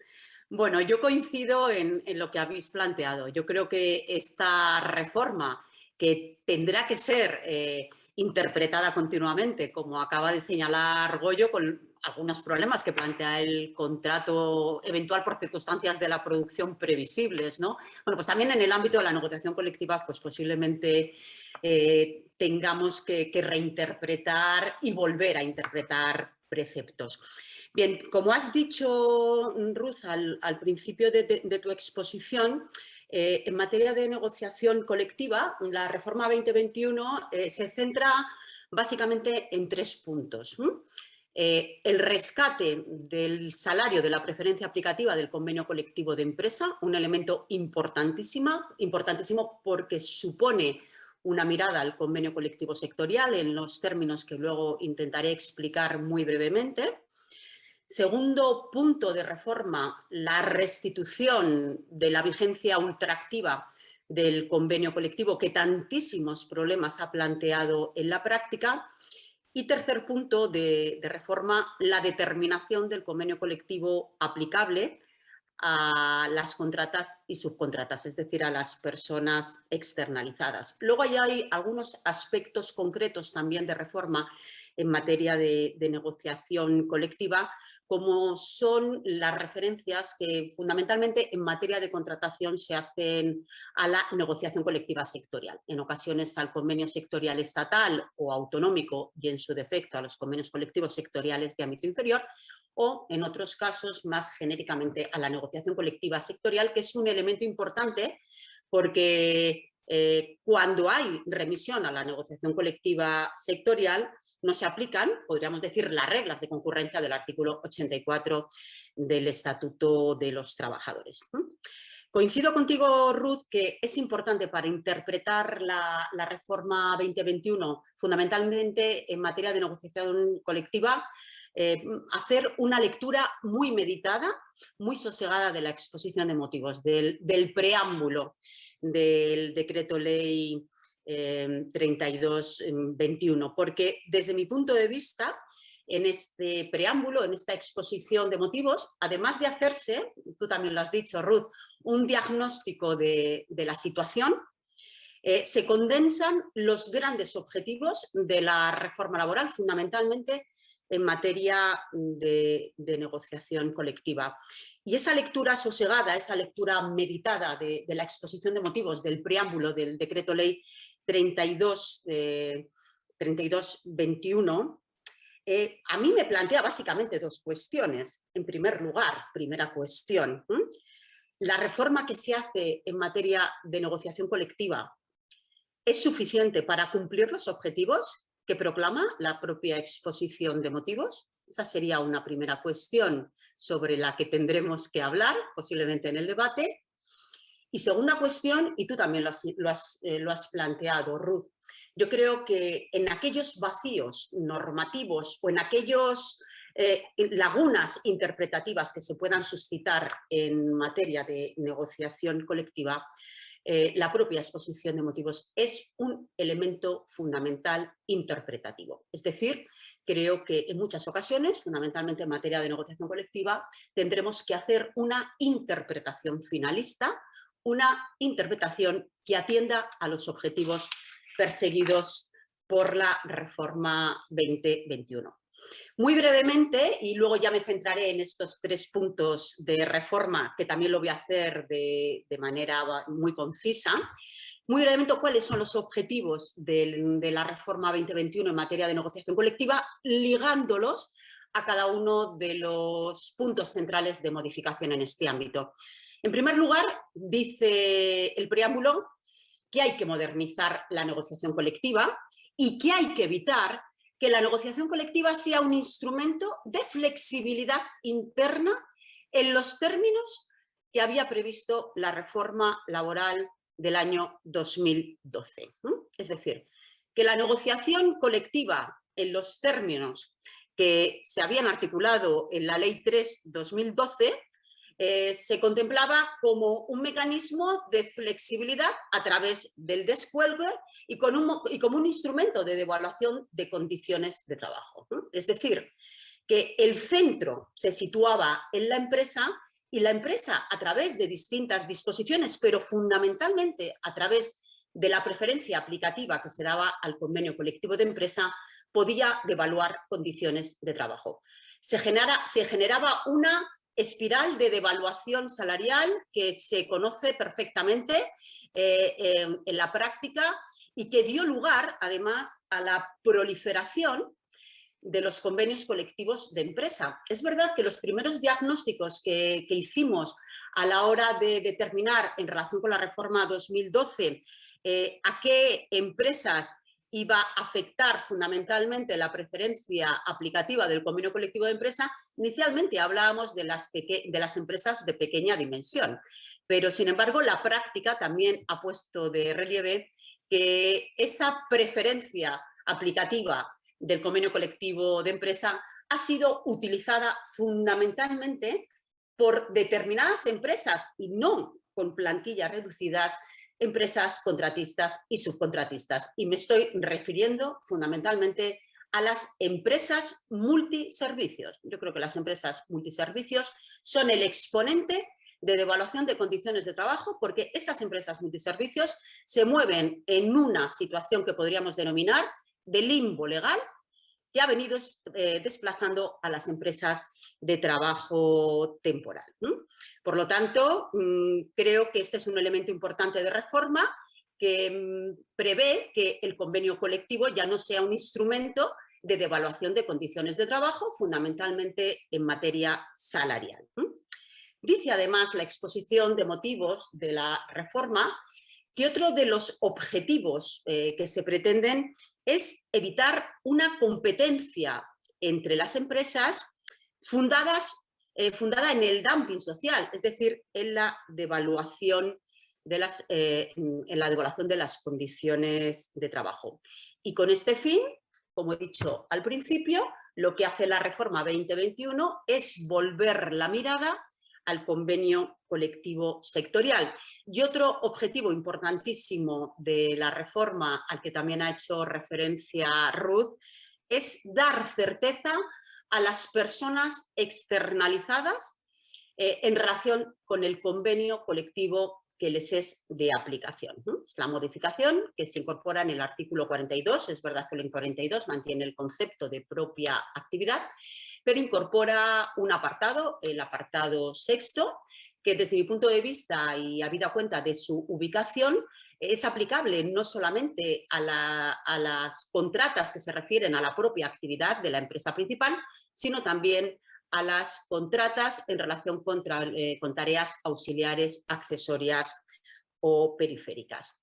Bueno, yo coincido en lo que habéis planteado. Yo creo que esta reforma, que tendrá que ser interpretada continuamente, como acaba de señalar Goyo, algunos problemas que plantea el contrato eventual por circunstancias de la producción previsibles, ¿no? Bueno, pues también en el ámbito de la negociación colectiva, pues posiblemente tengamos que reinterpretar y volver a interpretar preceptos. Bien, como has dicho, Ruth, al principio de tu exposición, en materia de negociación colectiva, la reforma 2021 se centra básicamente en 3 puntos. El rescate del salario de la preferencia aplicativa del convenio colectivo de empresa, un elemento importantísimo porque supone una mirada al convenio colectivo sectorial en los términos que luego intentaré explicar muy brevemente. Segundo punto de reforma, la restitución de la vigencia ultraactiva del convenio colectivo que tantísimos problemas ha planteado en la práctica. Y tercer punto de reforma, la determinación del convenio colectivo aplicable a las contratas y subcontratas, es decir, a las personas externalizadas. Luego hay algunos aspectos concretos también de reforma en materia de negociación colectiva, como son las referencias que fundamentalmente en materia de contratación se hacen a la negociación colectiva sectorial, en ocasiones al convenio sectorial estatal o autonómico y en su defecto a los convenios colectivos sectoriales de ámbito inferior, o en otros casos más genéricamente a la negociación colectiva sectorial, que es un elemento importante porque cuando hay remisión a la negociación colectiva sectorial no se aplican, podríamos decir, las reglas de concurrencia del artículo 84 del Estatuto de los Trabajadores. Coincido contigo, Ruth, que es importante para interpretar la reforma 2021, fundamentalmente en materia de negociación colectiva, hacer una lectura muy meditada, muy sosegada de la exposición de motivos, del preámbulo del decreto ley 32-21, porque desde mi punto de vista, en este preámbulo, en esta exposición de motivos, además de hacerse, tú también lo has dicho, Ruth, un diagnóstico de la situación, se condensan los grandes objetivos de la reforma laboral, fundamentalmente en materia de negociación colectiva. Y esa lectura sosegada, esa lectura meditada de la exposición de motivos del preámbulo del decreto ley 32-21, a mí me plantea básicamente 2 cuestiones. En primer lugar, primera cuestión, la reforma que se hace en materia de negociación colectiva ¿es suficiente para cumplir los objetivos que proclama la propia exposición de motivos? Esa sería una primera cuestión sobre la que tendremos que hablar, posiblemente en el debate. Y segunda cuestión, y tú también lo has planteado, Ruth, yo creo que en aquellos vacíos normativos o en aquellos lagunas interpretativas que se puedan suscitar en materia de negociación colectiva, la propia exposición de motivos es un elemento fundamental interpretativo. Es decir, creo que en muchas ocasiones, fundamentalmente en materia de negociación colectiva, tendremos que hacer una interpretación finalista, una interpretación que atienda a los objetivos perseguidos por la reforma 2021. Muy brevemente, y luego ya me centraré en estos 3 puntos de reforma, que también lo voy a hacer de manera muy concisa. Muy brevemente, ¿cuáles son los objetivos de la reforma 2021 en materia de negociación colectiva? Ligándolos a cada uno de los puntos centrales de modificación en este ámbito. En primer lugar, dice el preámbulo que hay que modernizar la negociación colectiva y que hay que evitar que la negociación colectiva sea un instrumento de flexibilidad interna en los términos que había previsto la reforma laboral del año 2012. Es decir, que la negociación colectiva en los términos que se habían articulado en la Ley 3/2012 se contemplaba como un mecanismo de flexibilidad a través del descuelgue y como un instrumento de devaluación de condiciones de trabajo. Es decir, que el centro se situaba en la empresa y la empresa, a través de distintas disposiciones, pero fundamentalmente a través de la preferencia aplicativa que se daba al convenio colectivo de empresa, podía devaluar condiciones de trabajo. se generaba una espiral de devaluación salarial que se conoce perfectamente en la práctica y que dio lugar, además, a la proliferación de los convenios colectivos de empresa. Es verdad que los primeros diagnósticos que hicimos a la hora de determinar, en relación con la reforma 2012, a qué empresas iba a afectar fundamentalmente la preferencia aplicativa del convenio colectivo de empresa, inicialmente hablábamos de las empresas de pequeña dimensión, pero sin embargo la práctica también ha puesto de relieve que esa preferencia aplicativa del convenio colectivo de empresa ha sido utilizada fundamentalmente por determinadas empresas y no con plantillas reducidas, empresas contratistas y subcontratistas. Y me estoy refiriendo fundamentalmente a las empresas multiservicios. Yo creo que las empresas multiservicios son el exponente de devaluación de condiciones de trabajo, porque esas empresas multiservicios se mueven en una situación que podríamos denominar de limbo legal, que ha venido desplazando a las empresas de trabajo temporal. Por lo tanto, creo que este es un elemento importante de reforma que prevé que el convenio colectivo ya no sea un instrumento de devaluación de condiciones de trabajo, fundamentalmente en materia salarial. Dice además la exposición de motivos de la reforma que otro de los objetivos que se pretenden es evitar una competencia entre las empresas fundada en el dumping social, es decir, en la devaluación de las condiciones de trabajo. Y con este fin, como he dicho al principio, lo que hace la reforma 2021 es volver la mirada al convenio colectivo sectorial. Y otro objetivo importantísimo de la reforma, al que también ha hecho referencia Ruth, es dar certeza a las personas externalizadas en relación con el convenio colectivo que les es de aplicación. Es la modificación que se incorpora en el artículo 42, es verdad que el 42 mantiene el concepto de propia actividad, pero incorpora un apartado, el apartado 6º, que desde mi punto de vista y habida cuenta de su ubicación, es aplicable no solamente a las contratas que se refieren a la propia actividad de la empresa principal, sino también a las contratas en relación con tareas auxiliares, accesorias o periféricas.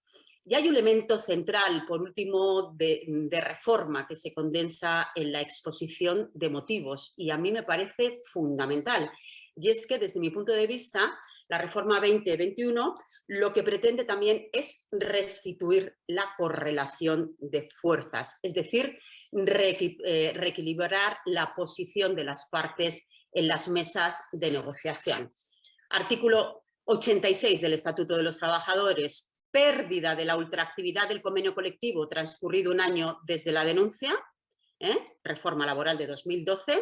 Y hay un elemento central, por último, de reforma que se condensa en la exposición de motivos y a mí me parece fundamental. Y es que desde mi punto de vista, la reforma 2021 lo que pretende también es restituir la correlación de fuerzas, es decir, reequilibrar la posición de las partes en las mesas de negociación. Artículo 86 del Estatuto de los Trabajadores, pérdida de la ultraactividad del convenio colectivo transcurrido un año desde la denuncia, reforma laboral de 2012,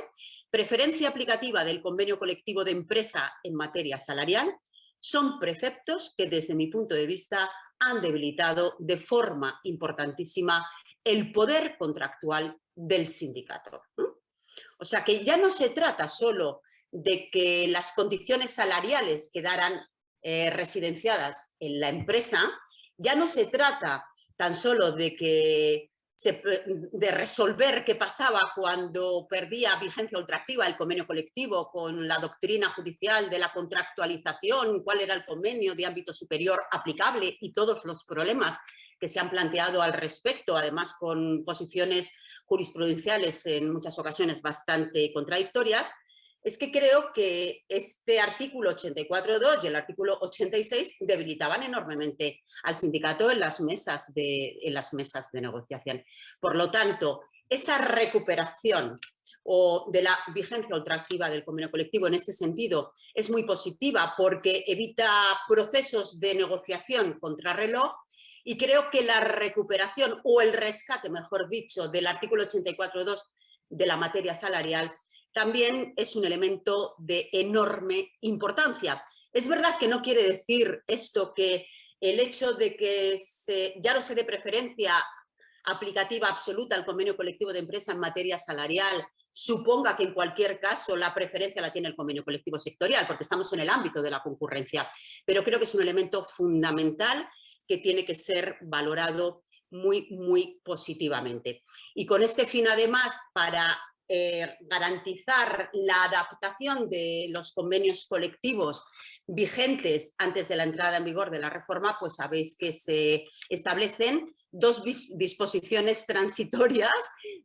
preferencia aplicativa del convenio colectivo de empresa en materia salarial, son preceptos que desde mi punto de vista han debilitado de forma importantísima el poder contractual del sindicato. O sea que ya no se trata solo de que las condiciones salariales quedaran residenciadas en la empresa, ya no se trata tan solo de resolver qué pasaba cuando perdía vigencia ultraactiva el convenio colectivo con la doctrina judicial de la contractualización, cuál era el convenio de ámbito superior aplicable y todos los problemas que se han planteado al respecto, además con posiciones jurisprudenciales en muchas ocasiones bastante contradictorias. Es que creo que este artículo 84.2 y el artículo 86 debilitaban enormemente al sindicato en las mesas de negociación. Por lo tanto, esa recuperación de la vigencia ultraactiva del convenio colectivo en este sentido es muy positiva porque evita procesos de negociación contrarreloj y creo que la recuperación o el rescate, mejor dicho, del artículo 84.2 de la materia salarial también es un elemento de enorme importancia. Es verdad que no quiere decir esto que el hecho de que ya no se dé preferencia aplicativa absoluta al convenio colectivo de empresa en materia salarial suponga que en cualquier caso la preferencia la tiene el convenio colectivo sectorial, porque estamos en el ámbito de la concurrencia, pero creo que es un elemento fundamental que tiene que ser valorado muy, muy positivamente. Y con este fin, además, para garantizar la adaptación de los convenios colectivos vigentes antes de la entrada en vigor de la reforma, pues sabéis que se establecen dos disposiciones transitorias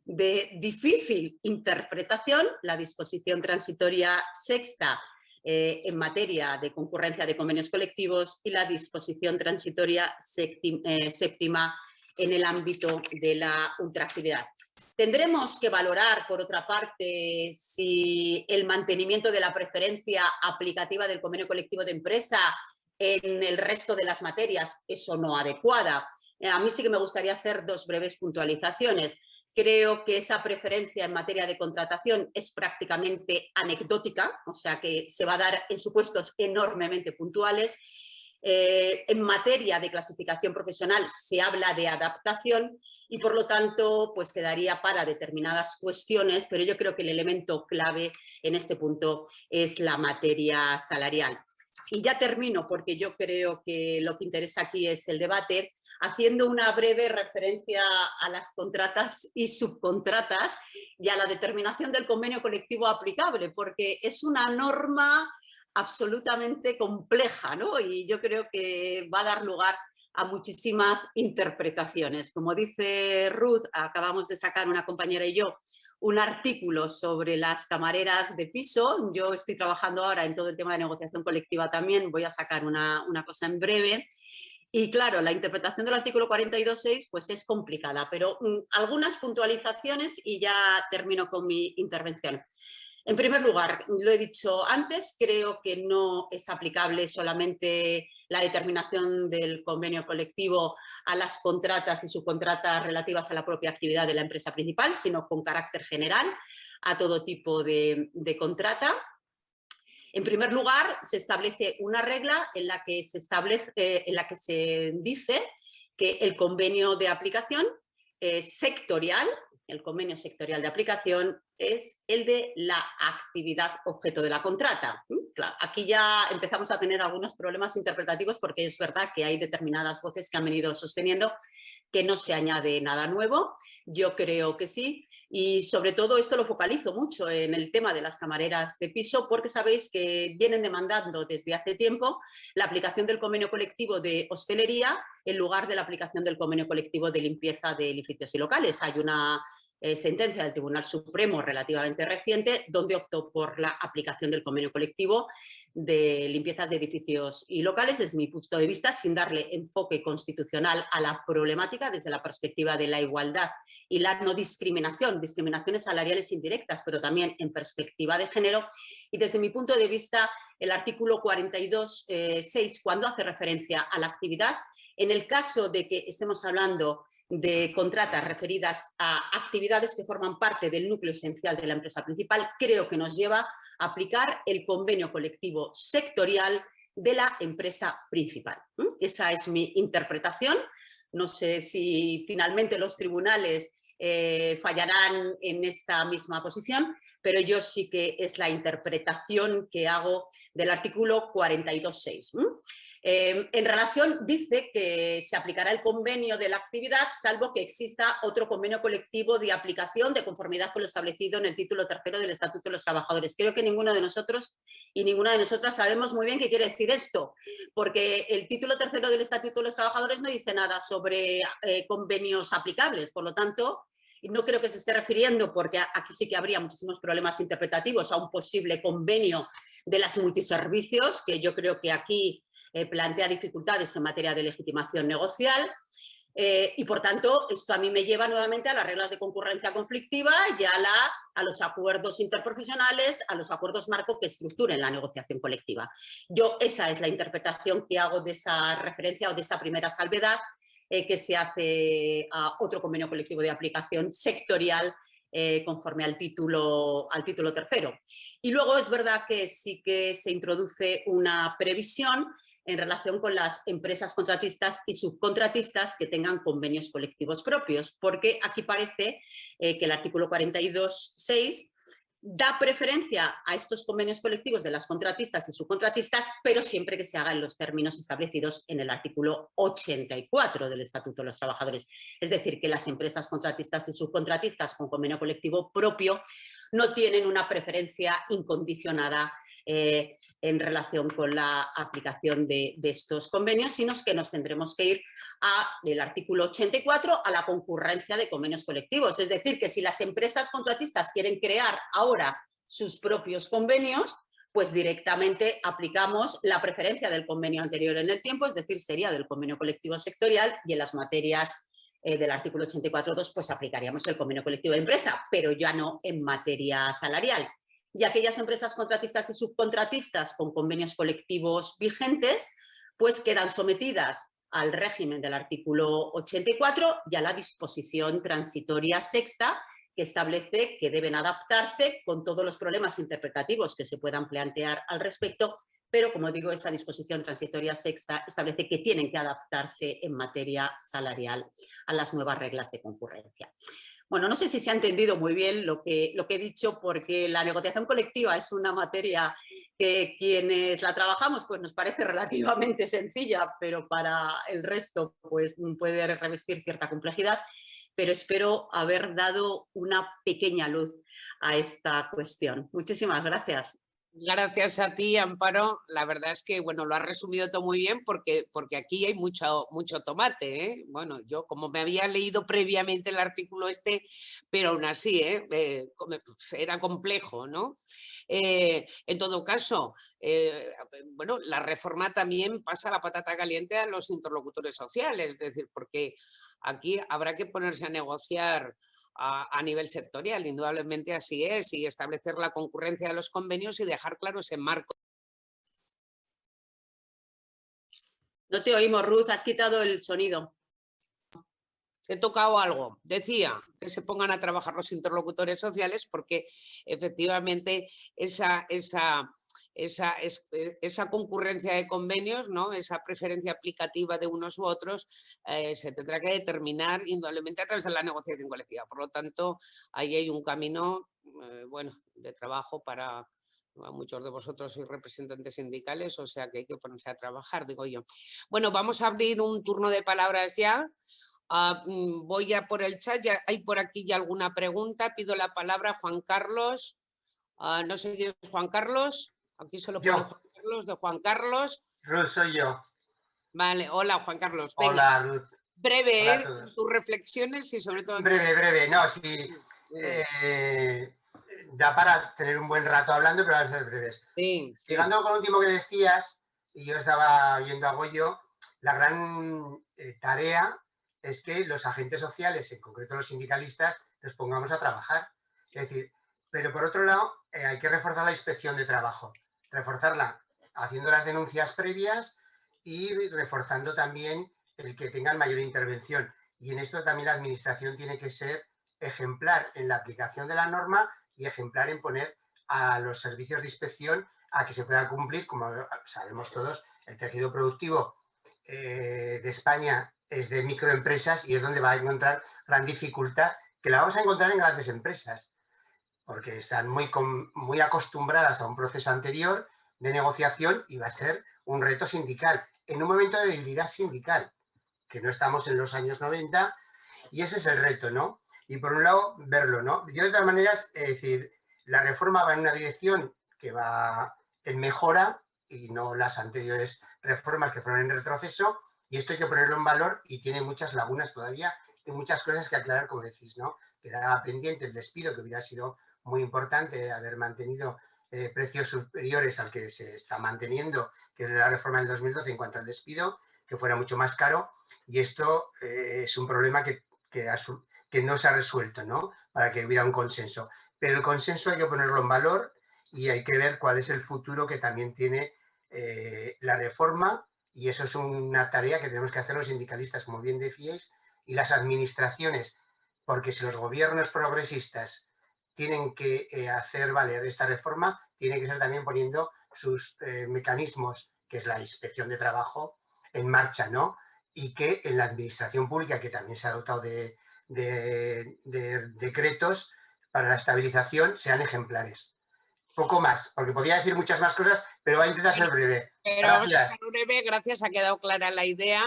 de difícil interpretación, la disposición transitoria sexta en materia de concurrencia de convenios colectivos y la disposición transitoria séptima en el ámbito de la ultraactividad. Tendremos que valorar, por otra parte, si el mantenimiento de la preferencia aplicativa del convenio colectivo de empresa en el resto de las materias es o no adecuada. A mí sí que me gustaría hacer dos breves puntualizaciones. Creo que esa preferencia en materia de contratación es prácticamente anecdótica, o sea que se va a dar en supuestos enormemente puntuales. En materia de clasificación profesional se habla de adaptación y por lo tanto pues quedaría para determinadas cuestiones, pero yo creo que el elemento clave en este punto es la materia salarial. Y ya termino porque yo creo que lo que interesa aquí es el debate, haciendo una breve referencia a las contratas y subcontratas y a la determinación del convenio colectivo aplicable, porque es una norma absolutamente compleja, ¿no? Y yo creo que va a dar lugar a muchísimas interpretaciones. Como dice Ruth, acabamos de sacar una compañera y yo un artículo sobre las camareras de piso. Yo estoy trabajando ahora en todo el tema de negociación colectiva también, voy a sacar una cosa en breve. Y claro, la interpretación del artículo 42.6 pues es complicada, pero algunas puntualizaciones y ya termino con mi intervención. En primer lugar, lo he dicho antes, creo que no es aplicable solamente la determinación del convenio colectivo a las contratas y subcontratas relativas a la propia actividad de la empresa principal, sino con carácter general a todo tipo de contrata. En primer lugar, se establece una regla en la que se dice que el convenio de aplicación sectorial, el convenio sectorial de aplicación es el de la actividad objeto de la contrata. Claro, aquí ya empezamos a tener algunos problemas interpretativos porque es verdad que hay determinadas voces que han venido sosteniendo que no se añade nada nuevo. Yo creo que sí. Y sobre todo esto lo focalizo mucho en el tema de las camareras de piso porque sabéis que vienen demandando desde hace tiempo la aplicación del convenio colectivo de hostelería en lugar de la aplicación del convenio colectivo de limpieza de edificios y locales. Hay una sentencia del Tribunal Supremo relativamente reciente donde optó por la aplicación del convenio colectivo de limpieza de edificios y locales desde mi punto de vista sin darle enfoque constitucional a la problemática desde la perspectiva de la igualdad y la no discriminación, discriminaciones salariales indirectas, pero también en perspectiva de género. Y desde mi punto de vista, el artículo 42.6, cuando hace referencia a la actividad, en el caso de que estemos hablando de contratas referidas a actividades que forman parte del núcleo esencial de la empresa principal, creo que nos lleva a aplicar el convenio colectivo sectorial de la empresa principal. Esa es mi interpretación. No sé si finalmente los tribunales fallarán en esta misma posición, pero yo sí que es la interpretación que hago del artículo 42.6. En relación, dice que se aplicará el convenio de la actividad salvo que exista otro convenio colectivo de aplicación de conformidad con lo establecido en el título tercero del Estatuto de los Trabajadores. Creo que ninguno de nosotros y ninguna de nosotras sabemos muy bien qué quiere decir esto, porque el título tercero del Estatuto de los Trabajadores no dice nada sobre convenios aplicables, por lo tanto, no creo que se esté refiriendo, porque aquí sí que habría muchísimos problemas interpretativos, a un posible convenio de las multiservicios, que yo creo que aquí plantea dificultades en materia de legitimación negocial y por tanto esto a mí me lleva nuevamente a las reglas de concurrencia conflictiva y a los acuerdos interprofesionales, a los acuerdos marco que estructuren la negociación colectiva. Yo esa es la interpretación que hago de esa referencia o de esa primera salvedad que se hace a otro convenio colectivo de aplicación sectorial conforme al título tercero. Y luego es verdad que sí que se introduce una previsión en relación con las empresas contratistas y subcontratistas que tengan convenios colectivos propios, porque aquí parece que el artículo 42.6 da preferencia a estos convenios colectivos de las contratistas y subcontratistas, pero siempre que se haga en los términos establecidos en el artículo 84 del Estatuto de los Trabajadores. Es decir, que las empresas contratistas y subcontratistas con convenio colectivo propio no tienen una preferencia incondicionada en relación con la aplicación de estos convenios, sino que nos tendremos que ir del artículo 84 a la concurrencia de convenios colectivos. Es decir, que si las empresas contratistas quieren crear ahora sus propios convenios, pues directamente aplicamos la preferencia del convenio anterior en el tiempo, es decir, sería del convenio colectivo sectorial, y en las materias del artículo 84.2 pues aplicaríamos el convenio colectivo de empresa, pero ya no en materia salarial. Y aquellas empresas contratistas y subcontratistas con convenios colectivos vigentes pues quedan sometidas al régimen del artículo 84 y a la disposición transitoria sexta, que establece que deben adaptarse con todos los problemas interpretativos que se puedan plantear al respecto, pero como digo, esa disposición transitoria sexta establece que tienen que adaptarse en materia salarial a las nuevas reglas de concurrencia. Bueno, no sé si se ha entendido muy bien lo que he dicho, porque la negociación colectiva es una materia que quienes la trabajamos pues nos parece relativamente sencilla, pero para el resto pues puede revestir cierta complejidad, pero espero haber dado una pequeña luz a esta cuestión. Muchísimas gracias. Gracias a ti, Amparo. La verdad es que, bueno, lo has resumido todo muy bien porque aquí hay mucho tomate, ¿eh? Bueno, yo como me había leído previamente el artículo pero aún así, era complejo, ¿no? En todo caso, bueno, la reforma también pasa la patata caliente a los interlocutores sociales, es decir, porque aquí habrá que ponerse a negociar a nivel sectorial, indudablemente así es, y establecer la concurrencia de los convenios y dejar claro ese marco. No te oímos, Ruth, has quitado el sonido. He tocado algo. Decía que se pongan a trabajar los interlocutores sociales porque efectivamente esa concurrencia de convenios, ¿no? Esa preferencia aplicativa de unos u otros se tendrá que determinar indudablemente a través de la negociación colectiva. Por lo tanto, ahí hay un camino bueno, de trabajo para muchos de vosotros sois representantes sindicales, o sea que hay que ponerse a trabajar, digo yo. Bueno, vamos a abrir un turno de palabras ya. Voy a por el chat, ya hay por aquí ya alguna pregunta. Pido la palabra a Juan Carlos. No sé quién es Juan Carlos. Aquí solo pone Juan Carlos, de Juan Carlos. Ruth, soy yo. Vale, hola Juan Carlos. Venga. Hola Ruth. Breve, hola a todos. Tus reflexiones y sobre todo... Breve. No, sí. Da para tener un buen rato hablando, pero van a ser breves. Sí. Llegando con lo último que decías, y yo estaba viendo a Goyo, la gran tarea es que los agentes sociales, en concreto los sindicalistas, nos pongamos a trabajar. Es decir, pero por otro lado, hay que reforzar la inspección de trabajo, reforzarla haciendo las denuncias previas y reforzando también el que tengan mayor intervención. Y en esto también la administración tiene que ser ejemplar en la aplicación de la norma y ejemplar en poner a los servicios de inspección a que se puedan cumplir, como sabemos todos, el tejido productivo de España es de microempresas y es donde va a encontrar gran dificultad, que la vamos a encontrar en grandes empresas, porque están muy acostumbradas a un proceso anterior de negociación y va a ser un reto sindical, en un momento de debilidad sindical, que no estamos en los años 90, y ese es el reto, ¿no? Y por un lado, verlo, ¿no? Yo de todas maneras, es decir, la reforma va en una dirección que va en mejora y no las anteriores reformas que fueron en retroceso, y esto hay que ponerlo en valor y tiene muchas lagunas todavía y muchas cosas que aclarar, como decís, ¿no? Queda pendiente el despido, que hubiera sido muy importante haber mantenido precios superiores al que se está manteniendo, que es la reforma del 2012 en cuanto al despido, que fuera mucho más caro, y esto es un problema que no se ha resuelto, ¿no? Para que hubiera un consenso. Pero el consenso hay que ponerlo en valor y hay que ver cuál es el futuro que también tiene la reforma, y eso es una tarea que tenemos que hacer los sindicalistas, como bien decíais, y las administraciones, porque si los gobiernos progresistas tienen que hacer valer esta reforma, tienen que ser también poniendo sus mecanismos que es la inspección de trabajo en marcha, ¿no? Y que en la administración pública, que también se ha dotado de decretos para la estabilización, sean ejemplares. Poco más, porque podría decir muchas más cosas, pero voy a intentar ser breve. Pero vamos a Gracias. ser breve, gracias, ha quedado clara la idea.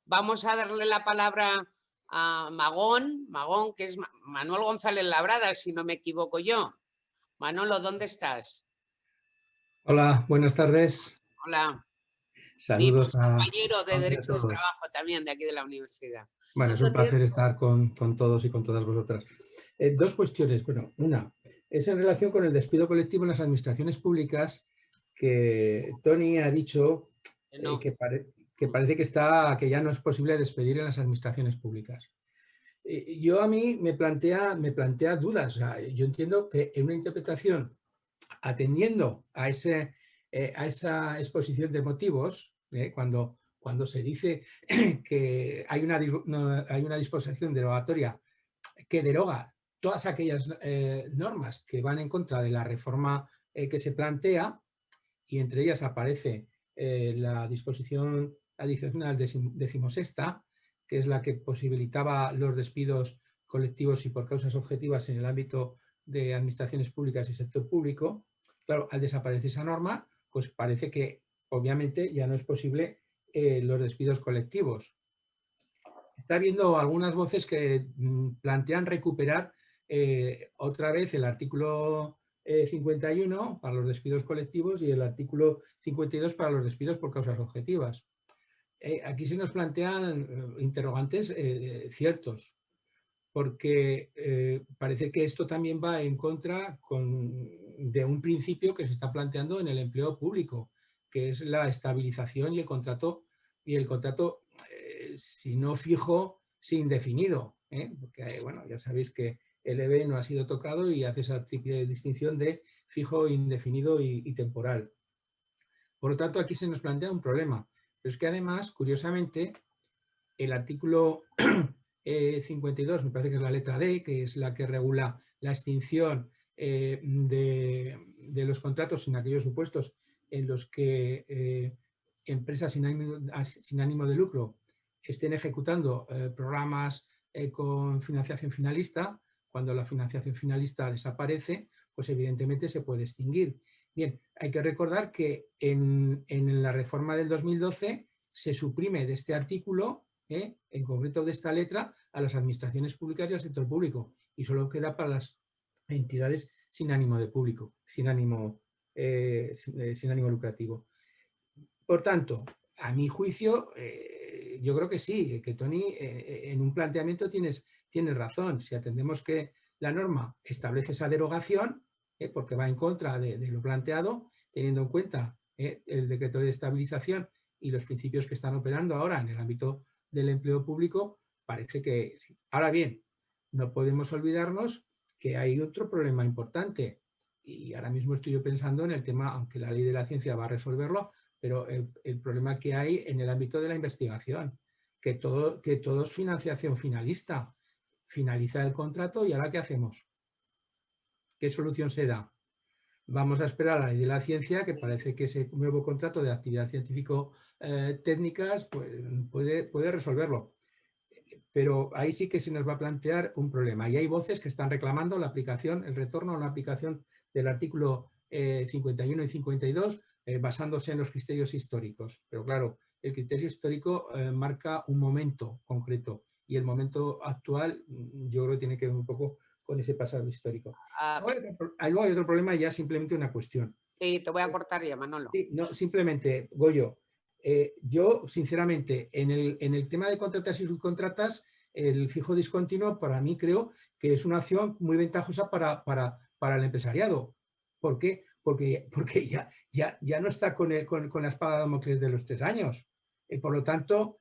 Vamos a darle la palabra a Magón, que es Manuel González Labrada, si no me equivoco yo. Manolo, ¿dónde estás? Hola, buenas tardes. Hola. Saludos a compañero de Derecho del todos. Trabajo también de aquí de la universidad. Bueno, es un placer estar con todos y con todas vosotras. Dos cuestiones. Bueno, una es en relación con el despido colectivo en las administraciones públicas, que Tony ha dicho No. que parece que ya no es posible despedir en las administraciones públicas. Yo a mí me plantea dudas. O sea, yo entiendo que en una interpretación atendiendo a esa exposición de motivos, cuando se dice que hay una disposición derogatoria que deroga todas aquellas normas que van en contra de la reforma que se plantea, y entre ellas aparece la disposición adicional 16ª, que es la que posibilitaba los despidos colectivos y por causas objetivas en el ámbito de administraciones públicas y sector público. Claro, al desaparecer esa norma, pues parece que obviamente ya no es posible los despidos colectivos. Está habiendo algunas voces que plantean recuperar otra vez el artículo 51 para los despidos colectivos y el artículo 52 para los despidos por causas objetivas. Aquí se nos plantean interrogantes ciertos, porque parece que esto también va en contra de un principio que se está planteando en el empleo público, que es la estabilización y el contrato, si no fijo, sí indefinido, porque bueno, ya sabéis que el EB no ha sido tocado y hace esa triple distinción de fijo, indefinido y temporal. Por lo tanto, aquí se nos plantea un problema, pero es que además, curiosamente, el artículo 52, me parece que es la letra D, que es la que regula la extinción de los contratos en aquellos supuestos en los que empresas sin ánimo de lucro estén ejecutando programas con financiación finalista. Cuando la financiación finalista desaparece, pues evidentemente se puede extinguir. Bien, hay que recordar que en la reforma del 2012 se suprime de este artículo, en concreto de esta letra, a las administraciones públicas y al sector público, y solo queda para las entidades sin ánimo de público, sin ánimo lucrativo. Por tanto, a mi juicio, yo creo que sí, que Tony, en un planteamiento tienes razón. Si atendemos que la norma establece esa derogación, porque va en contra de lo planteado, teniendo en cuenta el decreto de estabilización y los principios que están operando ahora en el ámbito del empleo público, parece que sí. Ahora bien, no podemos olvidarnos que hay otro problema importante, y ahora mismo estoy yo pensando en el tema, aunque la ley de la ciencia va a resolverlo, pero el problema que hay en el ámbito de la investigación, que todo es financiación finalista. Finaliza el contrato y ¿ahora qué hacemos? ¿Qué solución se da? Vamos a esperar a la ley de la ciencia, que parece que ese nuevo contrato de actividad científico-técnicas pues, puede resolverlo. Pero ahí sí que se nos va a plantear un problema. Y hay voces que están reclamando la aplicación, el retorno a una aplicación del artículo 51 y 52, basándose en los criterios históricos. Pero claro, el criterio histórico marca un momento concreto y el momento actual yo creo que tiene que ver un poco con ese pasado histórico. Luego hay otro problema, ya simplemente una cuestión. Sí, te voy a cortar ya, Manolo. Sí, no, simplemente, Goyo, yo sinceramente en el tema de contratas y subcontratas, el fijo discontinuo para mí creo que es una opción muy ventajosa para el empresariado. ¿Por qué? Porque ya no está con la espada de Damocles de los 3 años. Por lo tanto,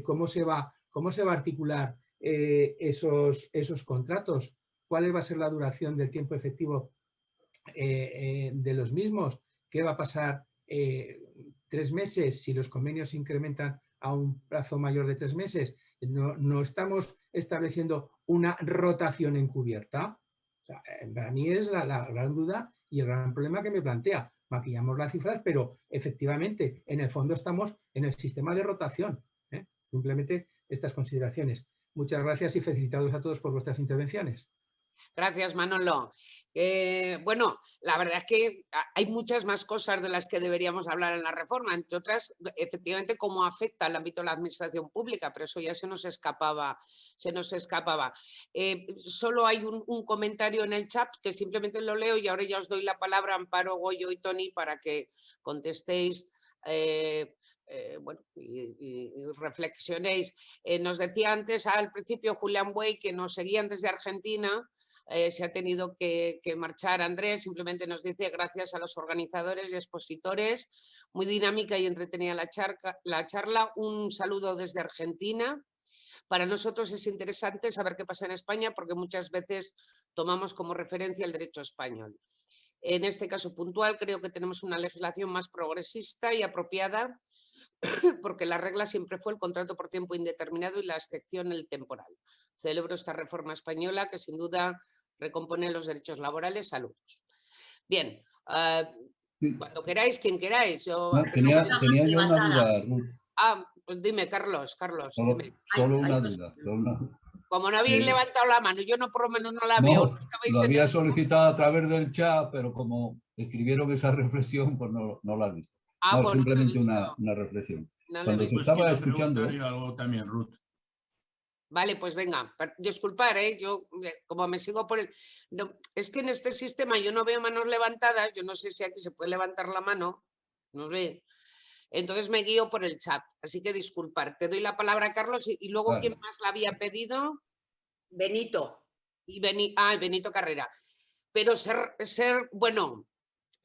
¿cómo se va a articular esos contratos? ¿Cuál va a ser la duración del tiempo efectivo de los mismos? ¿Qué va a pasar 3 meses si los convenios se incrementan a un plazo mayor de 3 meses? ¿No estamos estableciendo una rotación encubierta? O sea, para mí es la gran duda y el gran problema que me plantea. maquillamos las cifras, pero efectivamente en el fondo estamos en el sistema de rotación. Simplemente estas consideraciones. Muchas gracias y felicitados a todos por vuestras intervenciones. Gracias, Manolo. Bueno, la verdad es que hay muchas más cosas de las que deberíamos hablar en la reforma, entre otras, efectivamente, cómo afecta al ámbito de la administración pública, pero eso ya se nos escapaba. Solo hay un comentario en el chat que simplemente lo leo y ahora ya os doy la palabra a Amparo, Goyo y Tony para que contestéis. Bueno, y reflexionéis. Nos decía antes al principio Julián Buey que nos seguían desde Argentina. Se ha tenido que marchar Andrés, simplemente nos dice gracias a los organizadores y expositores, muy dinámica y entretenida la charla, un saludo desde Argentina. Para nosotros es interesante saber qué pasa en España porque muchas veces tomamos como referencia el derecho español. En este caso puntual creo que tenemos una legislación más progresista y apropiada porque la regla siempre fue el contrato por tiempo indeterminado y la excepción el temporal. Celebro esta reforma española que sin duda recompone los derechos laborales. Saludos. Bien, cuando queráis, quien queráis. Tenía yo una duda, Ruth. Pues dime, Carlos. Solo una duda. Como no habéis levantado la mano, yo no por lo menos no la veo. No, lo había solicitado a través del chat, pero como escribieron esa reflexión, pues no la he visto. No, simplemente una reflexión. Cuando se estaba escuchando... algo también, Ruth. Vale, pues venga, disculpar, yo como me sigo por el... No, es que en este sistema yo no veo manos levantadas, yo no sé si aquí se puede levantar la mano, no sé. Entonces me guío por el chat, así que disculpar. Te doy la palabra, Carlos, y luego Vale. ¿Quién más la había pedido? Benito. Y Benito Carrera. Pero bueno...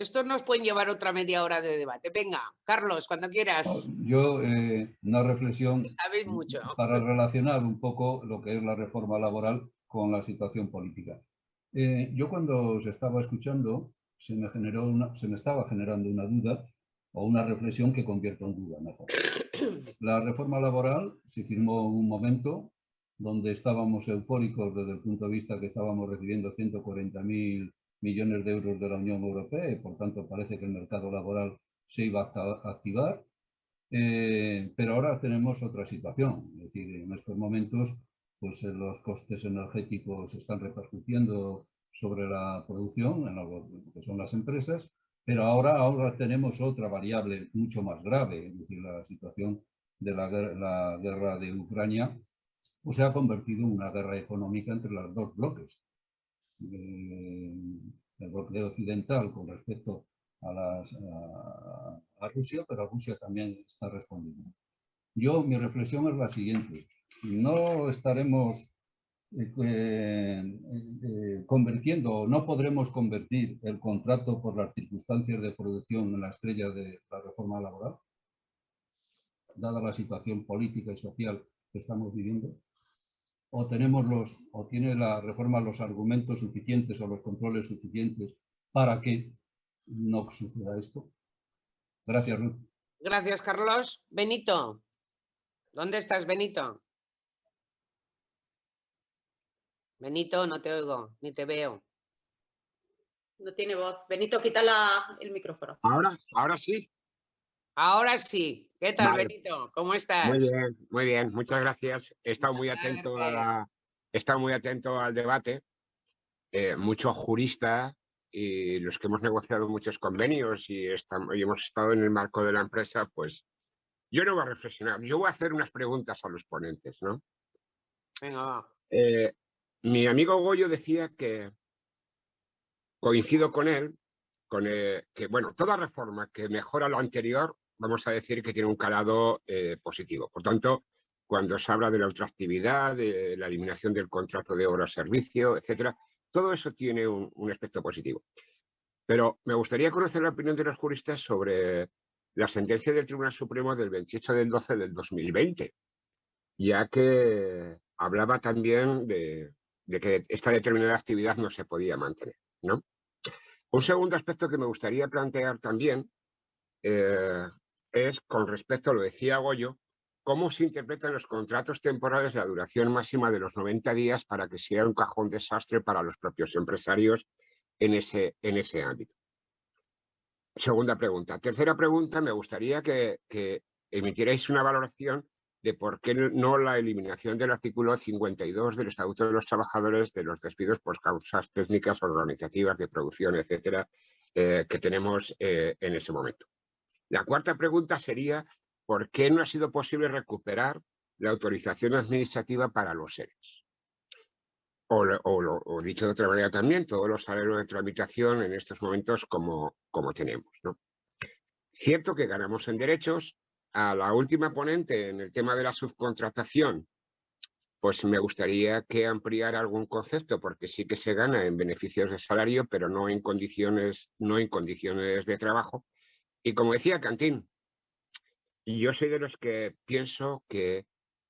Estos nos pueden llevar otra media hora de debate. Venga, Carlos, cuando quieras. Yo, una reflexión Sabéis mucho. para relacionar un poco lo que es la reforma laboral con la situación política. Yo cuando os estaba escuchando se me estaba generando una duda o una reflexión que convierto en duda, mejor. La reforma laboral se firmó en un momento donde estábamos eufóricos desde el punto de vista que estábamos recibiendo 140.000 millones de euros de la Unión Europea y por tanto parece que el mercado laboral se iba a activar, pero ahora tenemos otra situación, es decir, en estos momentos pues los costes energéticos están repercutiendo sobre la producción, en lo que son las empresas, pero ahora tenemos otra variable mucho más grave, es decir, la situación de la guerra de Ucrania pues se ha convertido en una guerra económica entre los dos bloques. El bloque occidental con respecto a Rusia, pero Rusia también está respondiendo. Mi reflexión es la siguiente. No estaremos convirtiendo, o no podremos convertir el contrato por las circunstancias de producción en la estrella de la reforma laboral, dada la situación política y social que estamos viviendo. O tiene la reforma los argumentos suficientes o los controles suficientes para que no suceda esto. Gracias, Ruth. Gracias, Carlos. Benito, ¿dónde estás, Benito? Benito, no te oigo, ni te veo. No tiene voz. Benito, quita el micrófono. Ahora sí. Ahora sí. ¿Qué tal, Vale. Benito? ¿Cómo estás? Muy bien. Muchas gracias. He estado muy atento al debate. Muchos juristas y los que hemos negociado muchos convenios y hemos estado en el marco de la empresa, pues yo no voy a reflexionar. Yo voy a hacer unas preguntas a los ponentes, ¿no? Venga, va. Mi amigo Goyo decía que coincido con él, que bueno, toda reforma que mejora lo anterior, vamos a decir que tiene un calado positivo. Por tanto, cuando se habla de la ultraactividad, de la eliminación del contrato de obra-servicio, etcétera, todo eso tiene un aspecto positivo. Pero me gustaría conocer la opinión de los juristas sobre la sentencia del Tribunal Supremo del 28 del 12 del 2020, ya que hablaba también de que esta determinada actividad no se podía mantener, ¿no? Un segundo aspecto que me gustaría plantear también es con respecto, lo decía Goyo, cómo se interpretan los contratos temporales de la duración máxima de los 90 días para que sea un cajón desastre para los propios empresarios en ese ámbito. Segunda pregunta. Tercera pregunta, me gustaría que emitierais una valoración de por qué no la eliminación del artículo 52 del Estatuto de los Trabajadores de los despidos por causas técnicas, organizativas, de producción, etcétera, que tenemos en ese momento. La cuarta pregunta sería, ¿por qué no ha sido posible recuperar la autorización administrativa para los ERES? O dicho de otra manera también, todos los salarios de tramitación en estos momentos como tenemos, ¿no? Cierto que ganamos en derechos. A la última ponente en el tema de la subcontratación, pues me gustaría que ampliara algún concepto, porque sí que se gana en beneficios de salario, pero no en condiciones de trabajo. Y como decía Cantín, yo soy de los que pienso que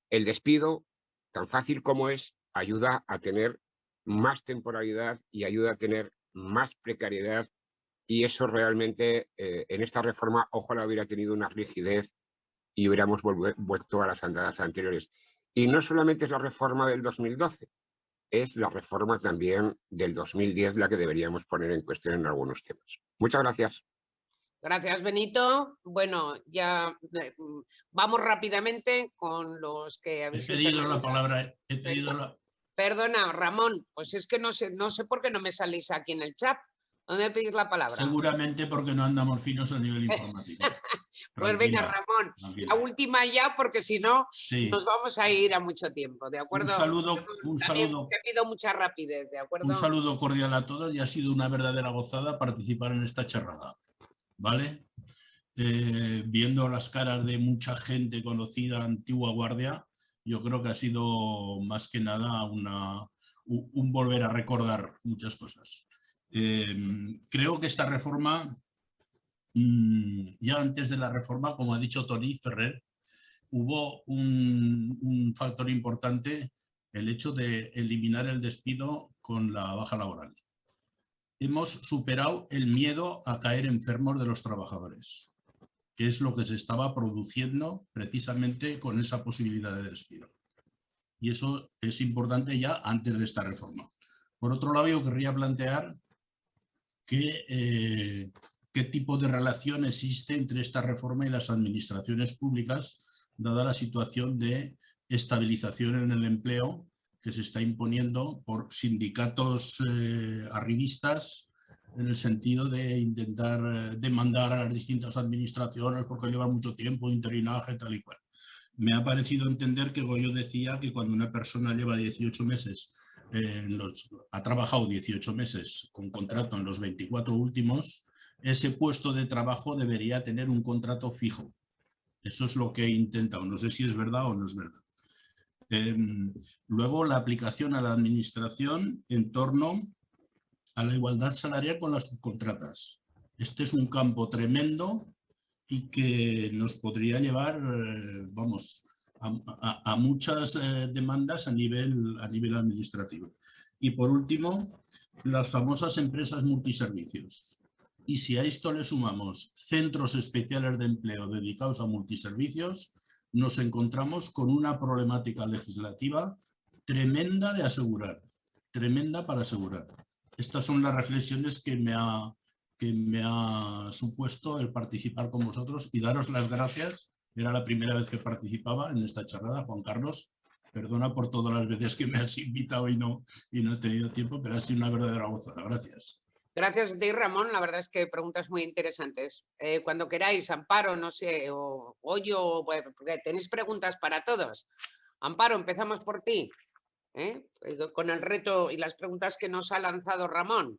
el despido, tan fácil como es, ayuda a tener más temporalidad y ayuda a tener más precariedad, y eso realmente en esta reforma ojalá hubiera tenido una rigidez y hubiéramos vuelto a las andadas anteriores. Y no solamente es la reforma del 2012, es la reforma también del 2010 la que deberíamos poner en cuestión en algunos temas. Muchas gracias. Gracias, Benito. Bueno, ya vamos rápidamente con los que habéis pedido la palabra. Perdona, Ramón, pues es que no sé por qué no me salís aquí en el chat. ¿Dónde pedís la palabra? Seguramente porque no andamos finos a nivel informático. Pues venga, Ramón, la última ya, porque si no nos vamos a ir a mucho tiempo, ¿de acuerdo? Un saludo. Te pido mucha rapidez, ¿de acuerdo? Un saludo cordial a todos y ha sido una verdadera gozada participar en esta charrada, ¿vale? Viendo las caras de mucha gente conocida, antigua guardia, yo creo que ha sido más que nada un volver a recordar muchas cosas. Creo que esta reforma, ya antes de la reforma, como ha dicho Toni Ferrer, hubo un factor importante, el hecho de eliminar el despido con la baja laboral. Hemos superado el miedo a caer enfermos de los trabajadores, que es lo que se estaba produciendo precisamente con esa posibilidad de despido. Y eso es importante ya antes de esta reforma. Por otro lado, yo querría plantear qué tipo de relación existe entre esta reforma y las administraciones públicas, dada la situación de estabilización en el empleo que se está imponiendo por sindicatos arribistas, en el sentido de intentar demandar a las distintas administraciones porque lleva mucho tiempo, interinaje, tal y cual. Me ha parecido entender que Goyo decía que cuando una persona lleva 18 meses, ha trabajado 18 meses con contrato en los 24 últimos, ese puesto de trabajo debería tener un contrato fijo. Eso es lo que he intentado. No sé si es verdad o no es verdad. Luego, la aplicación a la administración en torno a la igualdad salarial con las subcontratas. Este es un campo tremendo y que nos podría llevar, vamos, a muchas demandas a nivel administrativo. Y por último, las famosas empresas multiservicios. Y si a esto le sumamos centros especiales de empleo dedicados a multiservicios, nos encontramos con una problemática legislativa tremenda de asegurar, tremenda para asegurar. Estas son las reflexiones que me ha supuesto el participar con vosotros y daros las gracias. Era la primera vez que participaba en esta charlada. Juan Carlos, perdona por todas las veces que me has invitado y no he tenido tiempo, pero ha sido una verdadera gozada. Gracias. Gracias a ti, Ramón. La verdad es que preguntas muy interesantes. Cuando queráis, Amparo, no sé, o Goyo, porque tenéis preguntas para todos. Amparo, empezamos por ti, con el reto y las preguntas que nos ha lanzado Ramón.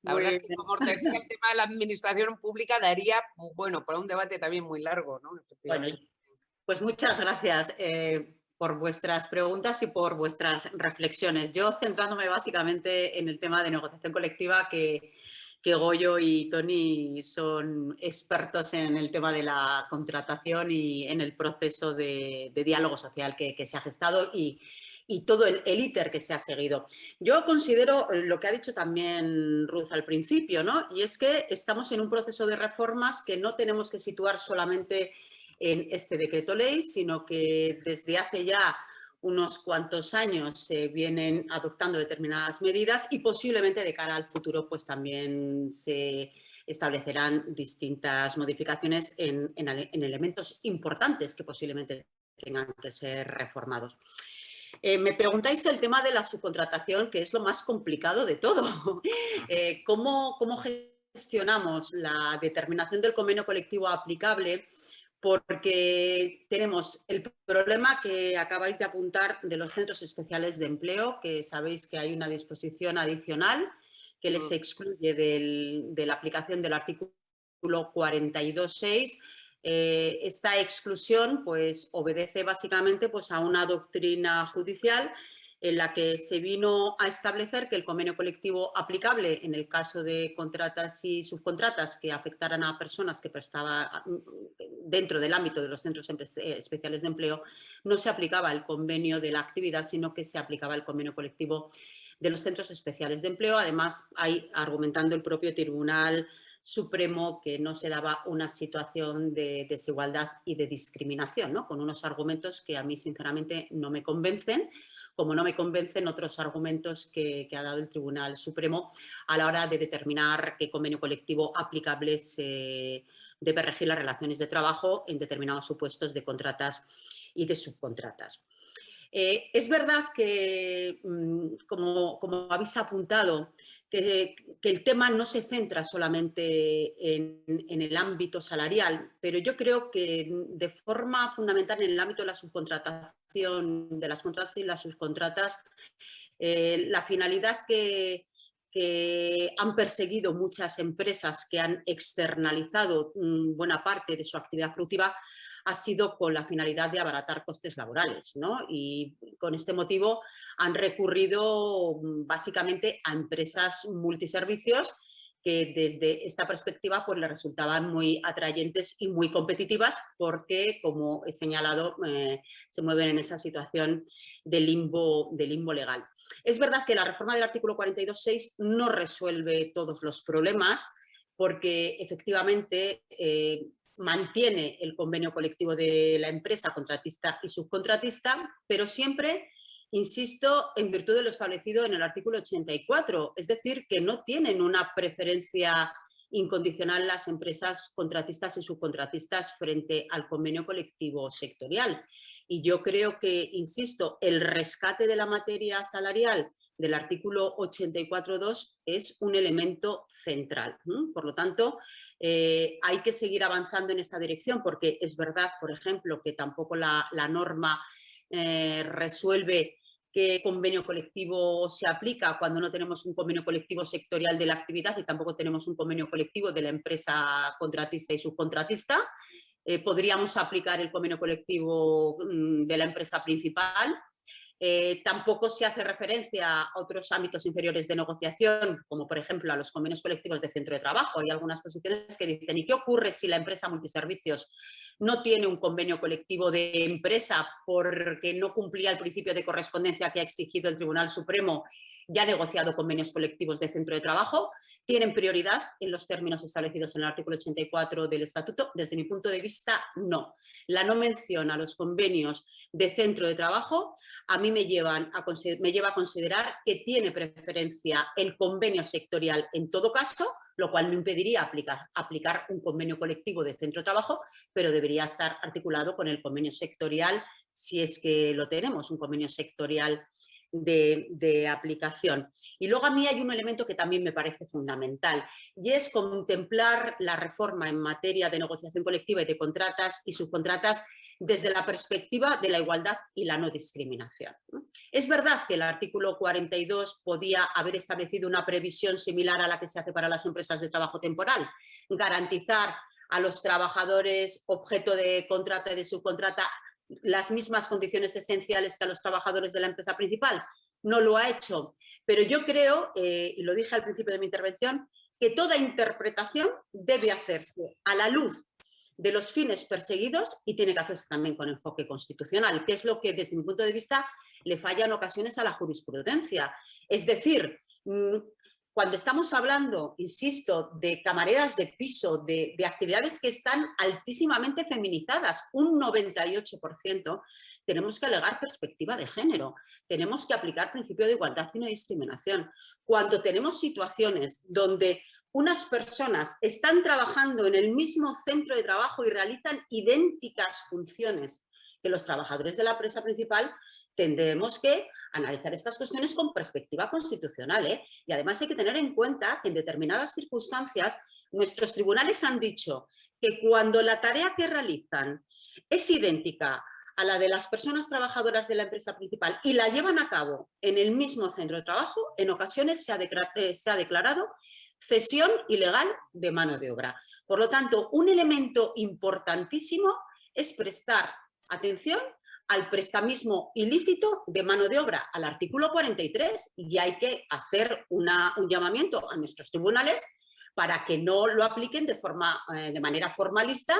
La verdad es que, como os decía, el tema de la administración pública daría, bueno, para un debate también muy largo, ¿no? Bueno, pues muchas gracias por vuestras preguntas y por vuestras reflexiones. Yo centrándome básicamente en el tema de negociación colectiva, que Goyo y Toni son expertos en el tema de la contratación y en el proceso de diálogo social que se ha gestado y todo el íter que se ha seguido. Yo considero lo que ha dicho también Ruth al principio, ¿no? Y es que estamos en un proceso de reformas que no tenemos que situar solamente en este decreto ley, sino que desde hace ya unos cuantos años se vienen adoptando determinadas medidas y posiblemente de cara al futuro pues también se establecerán distintas modificaciones en elementos importantes que posiblemente tengan que ser reformados. Me preguntáis el tema de la subcontratación, que es lo más complicado de todo. ¿Cómo gestionamos la determinación del convenio colectivo aplicable? Porque tenemos el problema que acabáis de apuntar de los centros especiales de empleo, que sabéis que hay una disposición adicional que les excluye de la aplicación del artículo 42.6. Esta exclusión pues, obedece básicamente pues, a una doctrina judicial en la que se vino a establecer que el convenio colectivo aplicable en el caso de contratas y subcontratas que afectaran a personas que prestaban dentro del ámbito de los centros especiales de empleo, no se aplicaba el convenio de la actividad, sino que se aplicaba el convenio colectivo de los centros especiales de empleo. Además, hay, argumentando el propio Tribunal Supremo, que no se daba una situación de desigualdad y de discriminación, ¿no? Con unos argumentos que a mí sinceramente no me convencen, como no me convencen otros argumentos que ha dado el Tribunal Supremo a la hora de determinar qué convenio colectivo aplicable se debe regir las relaciones de trabajo en determinados supuestos de contratas y de subcontratas. Es verdad que, como habéis apuntado, que el tema no se centra solamente en el ámbito salarial, pero yo creo que de forma fundamental en el ámbito de la subcontratación, de las contratas y las subcontratas, la finalidad que han perseguido muchas empresas que han externalizado buena parte de su actividad productiva ha sido con la finalidad de abaratar costes laborales, ¿no? Y con este motivo han recurrido básicamente a empresas multiservicios que desde esta perspectiva pues, les resultaban muy atrayentes y muy competitivas porque, como he señalado, se mueven en esa situación de limbo legal. Es verdad que la reforma del artículo 42.6 no resuelve todos los problemas porque efectivamente mantiene el convenio colectivo de la empresa contratista y subcontratista, pero siempre, insisto, en virtud de lo establecido en el artículo 84, es decir, que no tienen una preferencia incondicional las empresas contratistas y subcontratistas frente al convenio colectivo sectorial. Y yo creo que, insisto, el rescate de la materia salarial del artículo 84.2 es un elemento central. Por lo tanto, hay que seguir avanzando en esta dirección porque es verdad, por ejemplo, que tampoco la norma resuelve qué convenio colectivo se aplica cuando no tenemos un convenio colectivo sectorial de la actividad y tampoco tenemos un convenio colectivo de la empresa contratista y subcontratista. Podríamos aplicar el convenio colectivo de la empresa principal. Tampoco se hace referencia a otros ámbitos inferiores de negociación, como por ejemplo a los convenios colectivos de centro de trabajo. Hay algunas posiciones que dicen, ¿y qué ocurre si la empresa multiservicios no tiene un convenio colectivo de empresa porque no cumplía el principio de correspondencia que ha exigido el Tribunal Supremo y ha negociado convenios colectivos de centro de trabajo? ¿Tienen prioridad en los términos establecidos en el artículo 84 del Estatuto? Desde mi punto de vista, no. La no mención a los convenios de centro de trabajo a mí me lleva a considerar que tiene preferencia el convenio sectorial en todo caso, lo cual no impediría aplicar un convenio colectivo de centro de trabajo, pero debería estar articulado con el convenio sectorial si es que lo tenemos, un convenio sectorial de aplicación. Y luego a mí hay un elemento que también me parece fundamental y es contemplar la reforma en materia de negociación colectiva y de contratas y subcontratas desde la perspectiva de la igualdad y la no discriminación. Es verdad que el artículo 42 podía haber establecido una previsión similar a la que se hace para las empresas de trabajo temporal, garantizar a los trabajadores objeto de contrata y de subcontrata las mismas condiciones esenciales que a los trabajadores de la empresa principal. No lo ha hecho, pero yo creo, y lo dije al principio de mi intervención, que toda interpretación debe hacerse a la luz de los fines perseguidos y tiene que hacerse también con enfoque constitucional, que es lo que desde mi punto de vista le falla en ocasiones a la jurisprudencia. Es decir, cuando estamos hablando, insisto, de camareras de piso, de actividades que están altísimamente feminizadas, un 98%, tenemos que alegar perspectiva de género, tenemos que aplicar principio de igualdad y no discriminación. Cuando tenemos situaciones donde unas personas están trabajando en el mismo centro de trabajo y realizan idénticas funciones que los trabajadores de la empresa principal, tendremos que analizar estas cuestiones con perspectiva constitucional, ¿eh? Y además hay que tener en cuenta que en determinadas circunstancias nuestros tribunales han dicho que cuando la tarea que realizan es idéntica a la de las personas trabajadoras de la empresa principal y la llevan a cabo en el mismo centro de trabajo, en ocasiones se ha declarado cesión ilegal de mano de obra. Por lo tanto, un elemento importantísimo es prestar atención al prestamismo ilícito de mano de obra, al artículo 43, y hay que hacer un llamamiento a nuestros tribunales para que no lo apliquen de manera formalista,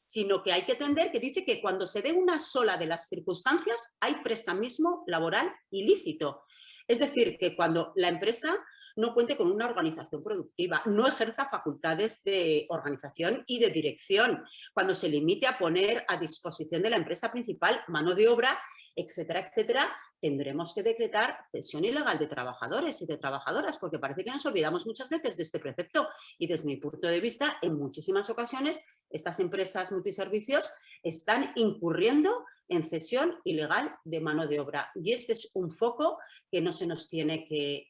sino que hay que entender que dice que cuando se dé una sola de las circunstancias hay prestamismo laboral ilícito. Es decir, que cuando la empresa no cuente con una organización productiva, no ejerza facultades de organización y de dirección, cuando se limite a poner a disposición de la empresa principal mano de obra, etcétera, etcétera, tendremos que decretar cesión ilegal de trabajadores y de trabajadoras, porque parece que nos olvidamos muchas veces de este precepto y desde mi punto de vista, en muchísimas ocasiones, estas empresas multiservicios están incurriendo en cesión ilegal de mano de obra. Y este es un foco que no se nos tiene que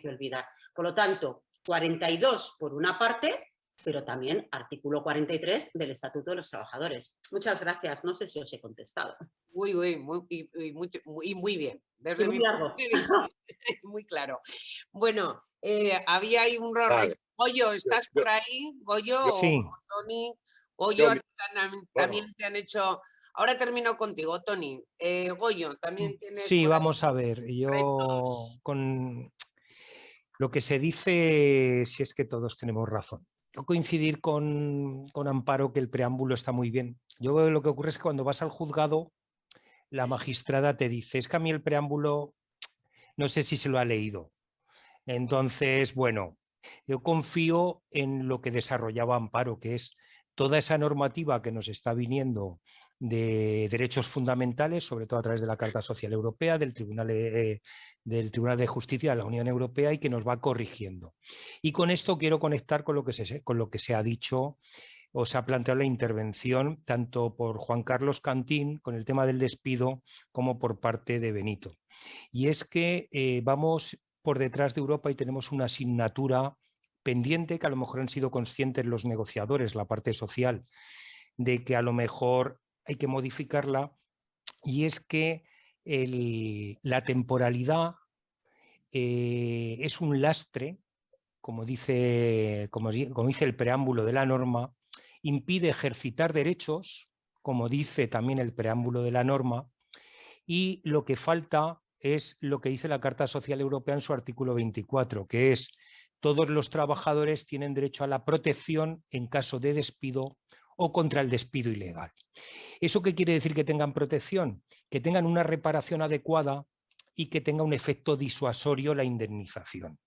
olvidar. Por lo tanto, 42 por una parte, pero también artículo 43 del Estatuto de los Trabajadores. Muchas gracias. No sé si os he contestado. Muy bien. Desde muy mi largo. punto de vista, muy claro. Bueno, había ahí un rol. Vale. Goyo, ¿estás por ahí? Goyo Sí. o Tony. Goyo, también bueno. te han hecho... Ahora termino contigo, Tony. Goyo, también tienes... Sí, por ahí vamos a ver. Yo retos. con lo que se dice, si es que todos tenemos razón. Yo coincidir con Amparo que el preámbulo está muy bien. Yo lo que ocurre es que cuando vas al juzgado, la magistrada te dice, es que a mí el preámbulo no sé si se lo ha leído. Entonces, bueno, yo confío en lo que desarrollaba Amparo, que es toda esa normativa que nos está viniendo de derechos fundamentales, sobre todo a través de la Carta Social Europea, del Tribunal de Justicia de la Unión Europea, y que nos va corrigiendo. Y con esto quiero conectar con lo que se ha dicho o se ha planteado la intervención tanto por Juan Carlos Cantín con el tema del despido como por parte de Benito. Y es que vamos por detrás de Europa y tenemos una asignatura pendiente que a lo mejor han sido conscientes los negociadores, la parte social, de que a lo mejor hay que modificarla, y es que la temporalidad es un lastre, como dice el preámbulo de la norma, impide ejercitar derechos, como dice también el preámbulo de la norma, y lo que falta es lo que dice la Carta Social Europea en su artículo 24, que es todos los trabajadores tienen derecho a la protección en caso de despido o contra el despido ilegal. ¿Eso qué quiere decir que tengan protección? Que tengan una reparación adecuada y que tenga un efecto disuasorio la indemnización.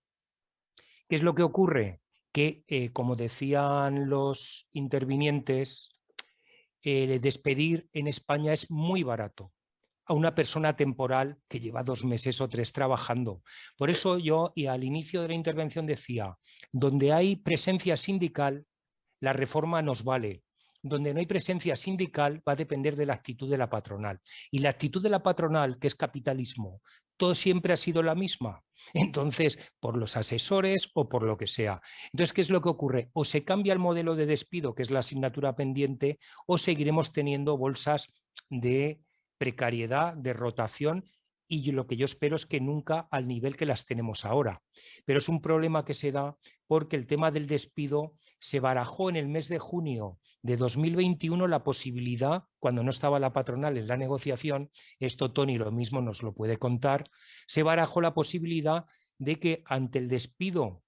¿Qué es lo que ocurre? Que, como decían los intervinientes, despedir en España es muy barato a una persona temporal que lleva 2 meses o 3 trabajando. Por eso yo, y al inicio de la intervención decía, donde hay presencia sindical, la reforma nos vale. Donde no hay presencia sindical va a depender de la actitud de la patronal. Y la actitud de la patronal, que es capitalismo, todo siempre ha sido la misma. Entonces, por los asesores o por lo que sea. Entonces, ¿qué es lo que ocurre? O se cambia el modelo de despido, que es la asignatura pendiente, o seguiremos teniendo bolsas de precariedad, de rotación, y lo que yo espero es que nunca al nivel que las tenemos ahora. Pero es un problema que se da porque el tema del despido se barajó en el mes de junio de 2021 la posibilidad, cuando no estaba la patronal en la negociación, esto Tony lo mismo nos lo puede contar, se barajó la posibilidad de que ante el despido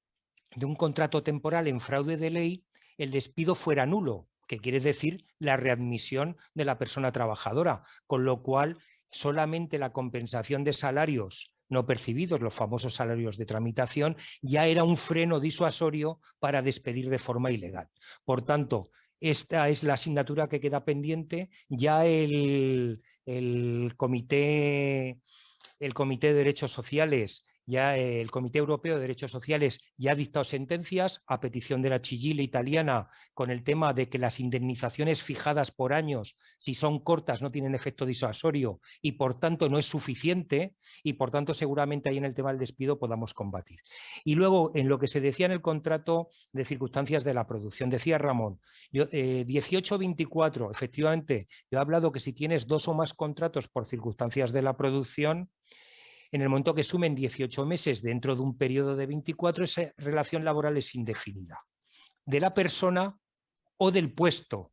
de un contrato temporal en fraude de ley, el despido fuera nulo, que quiere decir la readmisión de la persona trabajadora, con lo cual solamente la compensación de salarios no percibidos, los famosos salarios de tramitación, ya era un freno disuasorio para despedir de forma ilegal. Por tanto, esta es la asignatura que queda pendiente. Ya el Comité de Derechos Sociales ya el Comité Europeo de Derechos Sociales ya ha dictado sentencias a petición de la CGIL italiana con el tema de que las indemnizaciones fijadas por años, si son cortas, no tienen efecto disuasorio y por tanto no es suficiente, y por tanto seguramente ahí en el tema del despido podamos combatir. Y luego en lo que se decía en el contrato de circunstancias de la producción, decía Ramón, 18-24, efectivamente, yo he hablado que si tienes 2 o más contratos por circunstancias de la producción, en el momento que sumen 18 meses dentro de un periodo de 24, esa relación laboral es indefinida. De la persona o del puesto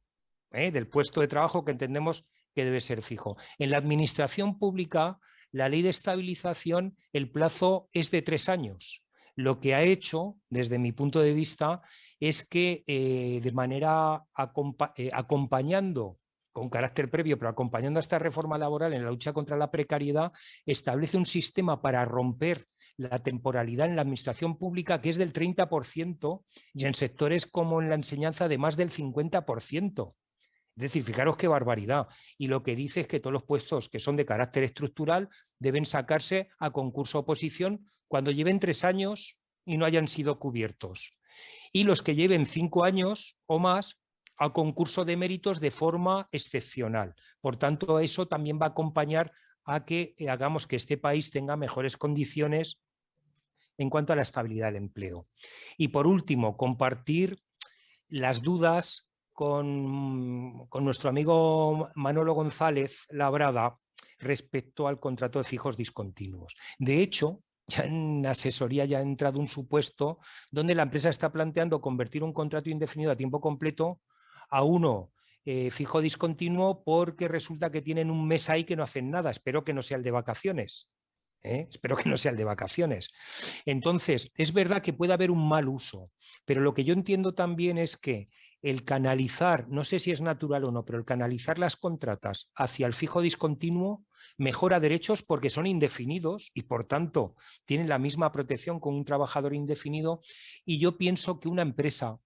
de trabajo que entendemos que debe ser fijo. En la administración pública, la ley de estabilización, el plazo es de 3 años. Lo que ha hecho, desde mi punto de vista, es que de manera acompañando con carácter previo, pero acompañando a esta reforma laboral en la lucha contra la precariedad, establece un sistema para romper la temporalidad en la administración pública que es del 30% y en sectores como en la enseñanza de más del 50%. Es decir, fijaros qué barbaridad. Y lo que dice es que todos los puestos que son de carácter estructural deben sacarse a concurso oposición cuando lleven 3 años y no hayan sido cubiertos. Y los que lleven 5 años o más a concurso de méritos de forma excepcional. Por tanto, eso también va a acompañar a que hagamos que este país tenga mejores condiciones en cuanto a la estabilidad del empleo. Y por último, compartir las dudas con nuestro amigo Manolo González Labrada respecto al contrato de fijos discontinuos. De hecho, ya en asesoría ya ha entrado un supuesto donde la empresa está planteando convertir un contrato indefinido a tiempo completo a uno fijo discontinuo porque resulta que tienen un mes ahí que no hacen nada. Espero que no sea el de vacaciones. Espero que no sea el de vacaciones. Entonces, es verdad que puede haber un mal uso, pero lo que yo entiendo también es que el canalizar, no sé si es natural o no, pero el canalizar las contratas hacia el fijo discontinuo mejora derechos porque son indefinidos y por tanto tienen la misma protección con un trabajador indefinido. Y yo pienso que una empresa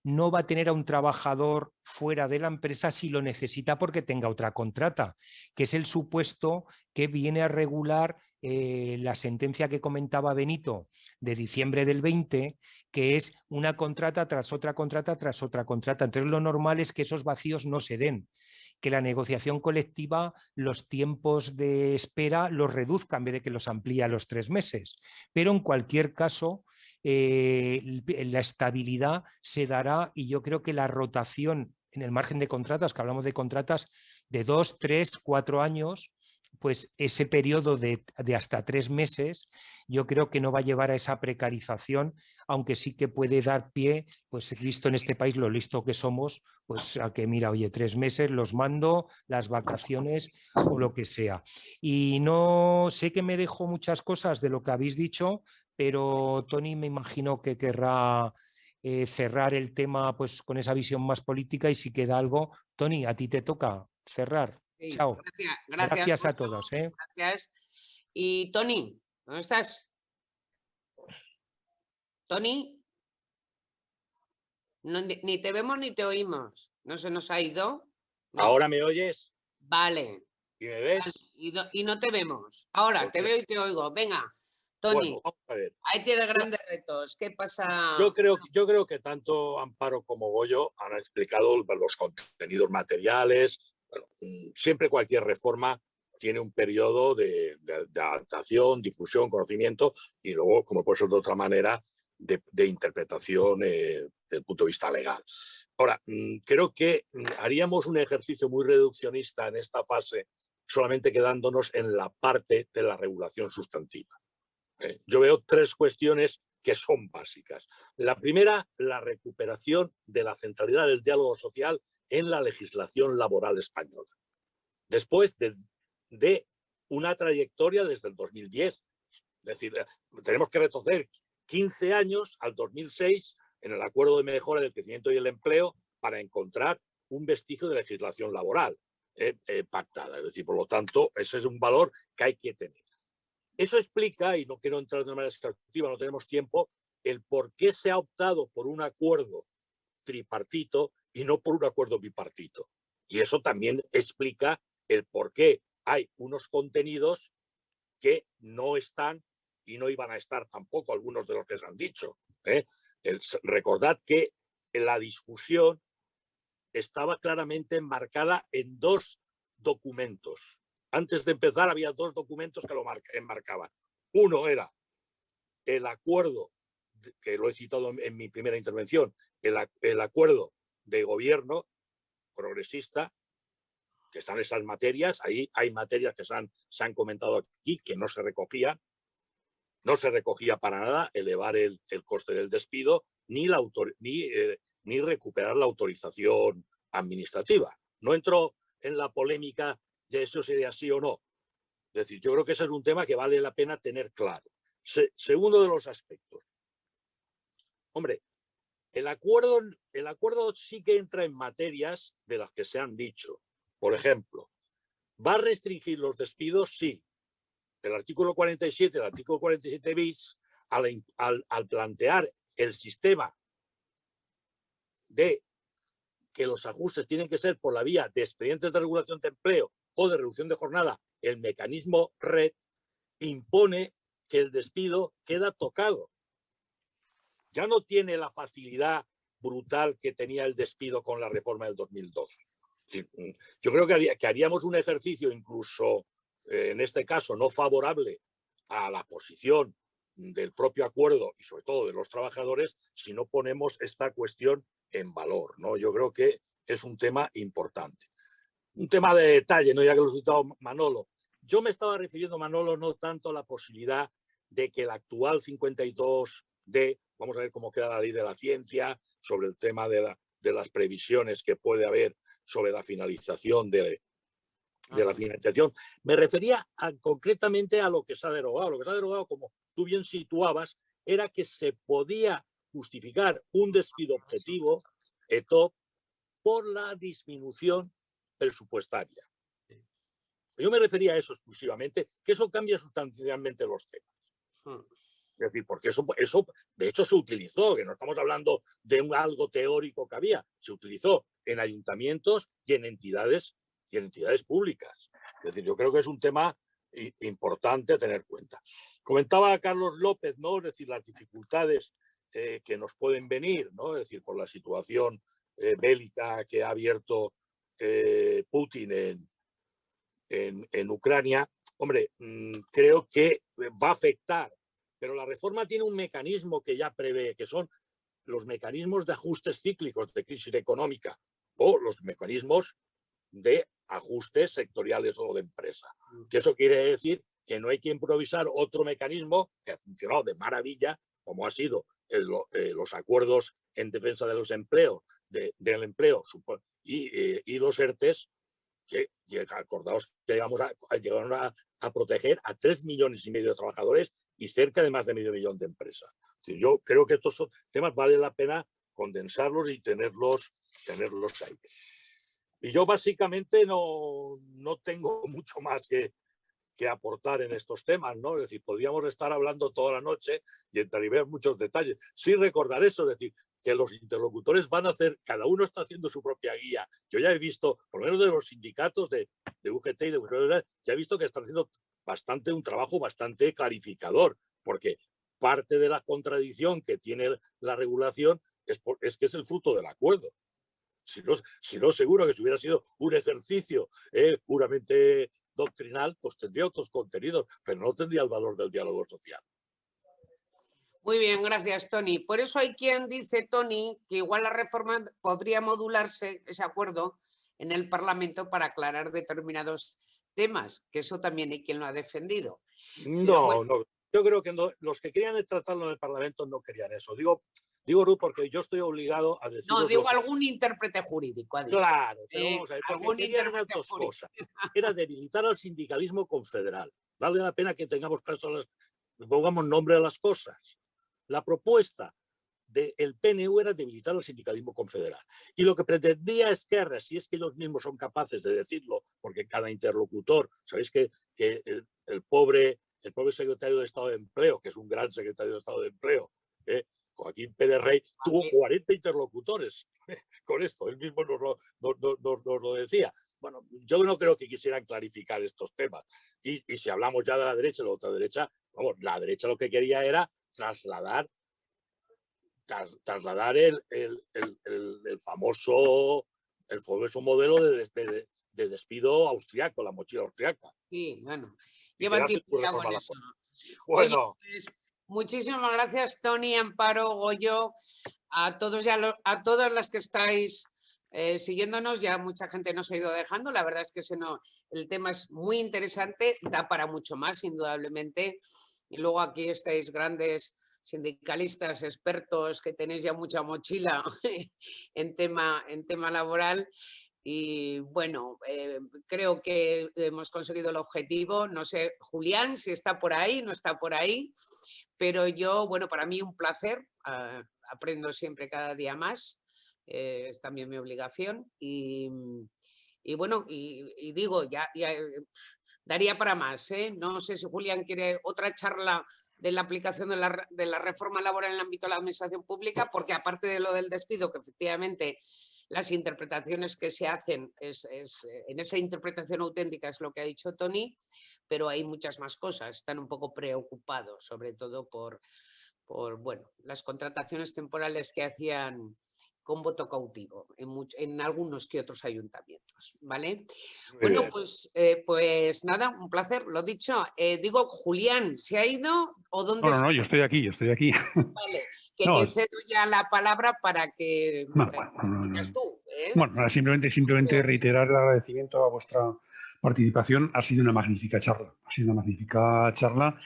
no va a tener a un trabajador fuera de la empresa si lo necesita porque tenga otra contrata, que es el supuesto que viene a regular la sentencia que comentaba Benito de diciembre del 20, que es una contrata tras otra contrata tras otra contrata. Entonces lo normal es que esos vacíos no se den, que la negociación colectiva los tiempos de espera los reduzca en vez de que los amplíe a los 3 meses. Pero en cualquier caso, la estabilidad se dará y yo creo que la rotación en el margen de contratas, que hablamos de contratas de 2, 3, 4 años, pues ese periodo de hasta 3 meses yo creo que no va a llevar a esa precarización, aunque sí que puede dar pie, pues visto en este país lo listo que somos, pues a que mira, oye, 3 meses los mando, las vacaciones o lo que sea. Y no sé que me dejo muchas cosas de lo que habéis dicho, pero Tony me imagino que querrá cerrar el tema pues con esa visión más política y si queda algo, Tony, a ti te toca cerrar. Sí, Chao. Gracias a todos. Gracias. Y Tony, ¿dónde estás? Tony, no, ni te vemos ni te oímos. ¿No se nos ha ido? ¿No? ¿Ahora me oyes? Vale. ¿Y me ves? Vale. Y no te vemos. Ahora te veo y te oigo. Venga, Tony, bueno, vamos a ver. ahí tienes grandes retos. ¿Qué pasa? Yo creo que tanto Amparo como Goyo han explicado los contenidos materiales. Bueno, siempre cualquier reforma tiene un periodo de adaptación, difusión, conocimiento y luego, como puede ser de otra manera, de interpretación desde el punto de vista legal. Ahora, creo que haríamos un ejercicio muy reduccionista en esta fase, solamente quedándonos en la parte de la regulación sustantiva. Yo veo 3 cuestiones que son básicas. La primera, la recuperación de la centralidad del diálogo social en la legislación laboral española. Después de una trayectoria desde el 2010. Es decir, tenemos que retroceder 15 años al 2006 en el Acuerdo de Mejora del Crecimiento y el Empleo para encontrar un vestigio de legislación laboral pactada. Es decir, por lo tanto, ese es un valor que hay que tener. Eso explica, y no quiero entrar de una manera exhaustiva, no tenemos tiempo, el por qué se ha optado por un acuerdo tripartito y no por un acuerdo bipartito. Y eso también explica el por qué hay unos contenidos que no están y no iban a estar tampoco algunos de los que se han dicho. Recordad que la discusión estaba claramente enmarcada en dos documentos. Antes de empezar había dos documentos que lo enmarcaban. Uno era el acuerdo, que lo he citado en mi primera intervención, el acuerdo de gobierno progresista, que están esas materias. Ahí hay materias que se han comentado aquí que no se recogían. No se recogía para nada elevar el coste del despido ni recuperar la autorización administrativa. No entro en la polémica de eso sería así o no. Es decir, yo creo que ese es un tema que vale la pena tener claro. Segundo de los aspectos. Hombre, el acuerdo sí que entra en materias de las que se han dicho. Por ejemplo, ¿va a restringir los despidos? Sí. El artículo 47, el artículo 47 bis, al plantear el sistema de que los ajustes tienen que ser por la vía de expedientes de regulación de empleo o de reducción de jornada, el mecanismo RED impone que el despido queda tocado. Ya no tiene la facilidad brutal que tenía el despido con la reforma del 2012. Yo creo que haríamos un ejercicio incluso, en este caso, no favorable a la posición del propio acuerdo y sobre todo de los trabajadores si no ponemos esta cuestión en valor, ¿no? Yo creo que es un tema importante. Un tema de detalle, ¿no? Ya que lo ha citado Manolo. Yo me estaba refiriendo, Manolo, no tanto a la posibilidad de que el actual 52D, vamos a ver cómo queda la ley de la ciencia, sobre el tema de las previsiones que puede haber sobre la finalización de la financiación. Me refería concretamente a lo que se ha derogado. Lo que se ha derogado, como tú bien situabas, era que se podía justificar un despido objetivo, ETOP, por la disminución presupuestaria. Yo me refería a eso exclusivamente, que eso cambia sustancialmente los temas. Es decir, porque eso de hecho se utilizó, que no estamos hablando de algo teórico que había, se utilizó en ayuntamientos y en entidades públicas. Es decir, yo creo que es un tema importante a tener en cuenta. Comentaba Carlos López, ¿no? Es decir, las dificultades que nos pueden venir, ¿no? Es decir, por la situación bélica que ha abierto Putin en Ucrania. Hombre, creo que va a afectar, pero la reforma tiene un mecanismo que ya prevé, que son los mecanismos de ajustes cíclicos de crisis económica o los mecanismos de ajustes sectoriales o de empresa. Que eso quiere decir que no hay que improvisar otro mecanismo que ha funcionado de maravilla, como ha sido los acuerdos en defensa de los empleos, del empleo y los ERTES, que acordaos que llegaron a proteger a 3,5 millones de trabajadores y cerca de más de medio millón de empresas. Yo creo que estos son temas vale la pena condensarlos y tenerlos ahí. Y yo básicamente no tengo mucho más que aportar en estos temas, ¿no? Es decir, podríamos estar hablando toda la noche y entrar y ver muchos detalles. Sí recordar eso, es decir, que los interlocutores van a hacer, cada uno está haciendo su propia guía. Yo ya he visto, por lo menos de los sindicatos de UGT y de UGT, ya he visto que están haciendo un trabajo bastante clarificador, porque parte de la contradicción que tiene la regulación es que es el fruto del acuerdo. Si no, seguro que si hubiera sido un ejercicio puramente doctrinal, pues tendría otros contenidos, pero no tendría el valor del diálogo social. Muy bien, gracias, Tony. Por eso hay quien dice, Tony, que igual la reforma podría modularse, ese acuerdo, en el Parlamento para aclarar determinados temas, que eso también hay quien lo ha defendido. No, yo creo que no, los que querían tratarlo en el Parlamento no querían eso. Digo, Ruth, porque yo estoy obligado a decir... No, digo algún intérprete jurídico, ha dicho. Claro, pero vamos a ver, porque querían dos cosas. Era debilitar al sindicalismo confederal. Vale la pena que tengamos pongamos nombre a las cosas. La propuesta del PNU era debilitar al sindicalismo confederal. Y lo que pretendía Esquerra, si es que ellos mismos son capaces de decirlo, porque cada interlocutor, sabéis que el pobre secretario de Estado de Empleo, que es un gran secretario de Estado de Empleo, Joaquín Pérez Rey, tuvo 40 interlocutores con esto, él mismo nos lo decía. Bueno, yo no creo que quisieran clarificar estos temas. Y si hablamos ya de la derecha, la otra derecha vamos, la derecha lo que quería era trasladar el famoso modelo de despido austriaco, la mochila austriaca. Sí, bueno, Y llevan que hace tiempo tu ya reforma con laboral. eso. Bueno, Oye, pues, muchísimas gracias, Toni, Amparo, Goyo, a todos y a todas las que estáis siguiéndonos. Ya mucha gente nos ha ido dejando. La verdad es que el tema es muy interesante, da para mucho más, indudablemente. Y luego aquí estáis grandes sindicalistas, expertos, que tenéis ya mucha mochila en tema laboral. Y bueno, creo que hemos conseguido el objetivo. No sé, Julián, si está por ahí, no está por ahí, pero yo, bueno, para mí un placer. Aprendo siempre cada día más. Es también mi obligación. Y bueno, y digo, ya daría para más, ¿eh? No sé si Julián quiere otra charla de la aplicación de la reforma laboral en el ámbito de la administración pública, porque aparte de lo del despido, que efectivamente las interpretaciones que se hacen en esa interpretación auténtica es lo que ha dicho Toni, pero hay muchas más cosas. Están un poco preocupados, sobre todo por bueno, las contrataciones temporales que hacían con voto cautivo en algunos que otros ayuntamientos, ¿vale? muy Bueno, bien. pues nada, un placer, lo dicho. Digo, Julián, ¿se ha ido o dónde No, está? yo estoy aquí, Vale, que No, te cedo ya la palabra para que no, digas tú, ¿eh? Bueno, simplemente reiterar el agradecimiento a vuestra participación. Ha sido una magnífica charla. Ha sido una magnífica charla.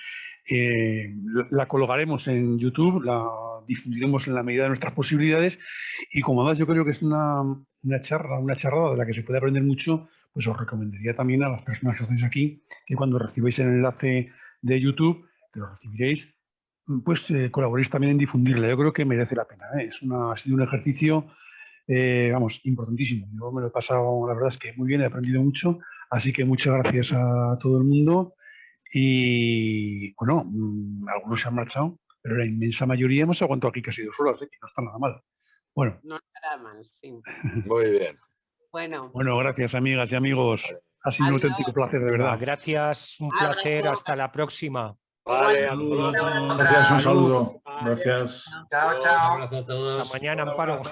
La colgaremos en YouTube, la difundiremos en la medida de nuestras posibilidades y como además yo creo que es una charrada de la que se puede aprender mucho, pues os recomendaría también a las personas que estáis aquí que cuando recibáis el enlace de YouTube, que lo recibiréis, pues colaboréis también en difundirla. Yo creo que merece la pena, ¿eh? Ha sido un ejercicio, importantísimo. Yo me lo he pasado, la verdad es que muy bien, he aprendido mucho, así que muchas gracias a todo el mundo. Y bueno, algunos se han marchado, pero la inmensa mayoría hemos aguantado aquí casi 2 horas, que no está nada mal. Bueno. No estará mal, sí. Muy bien. Bueno, gracias amigas y amigos. Ha sido un auténtico placer, de verdad. Gracias, un placer, hasta la próxima. Vale, Gracias, un saludo. Gracias. Chao, chao. Un abrazo a todos. Hasta mañana, Amparo.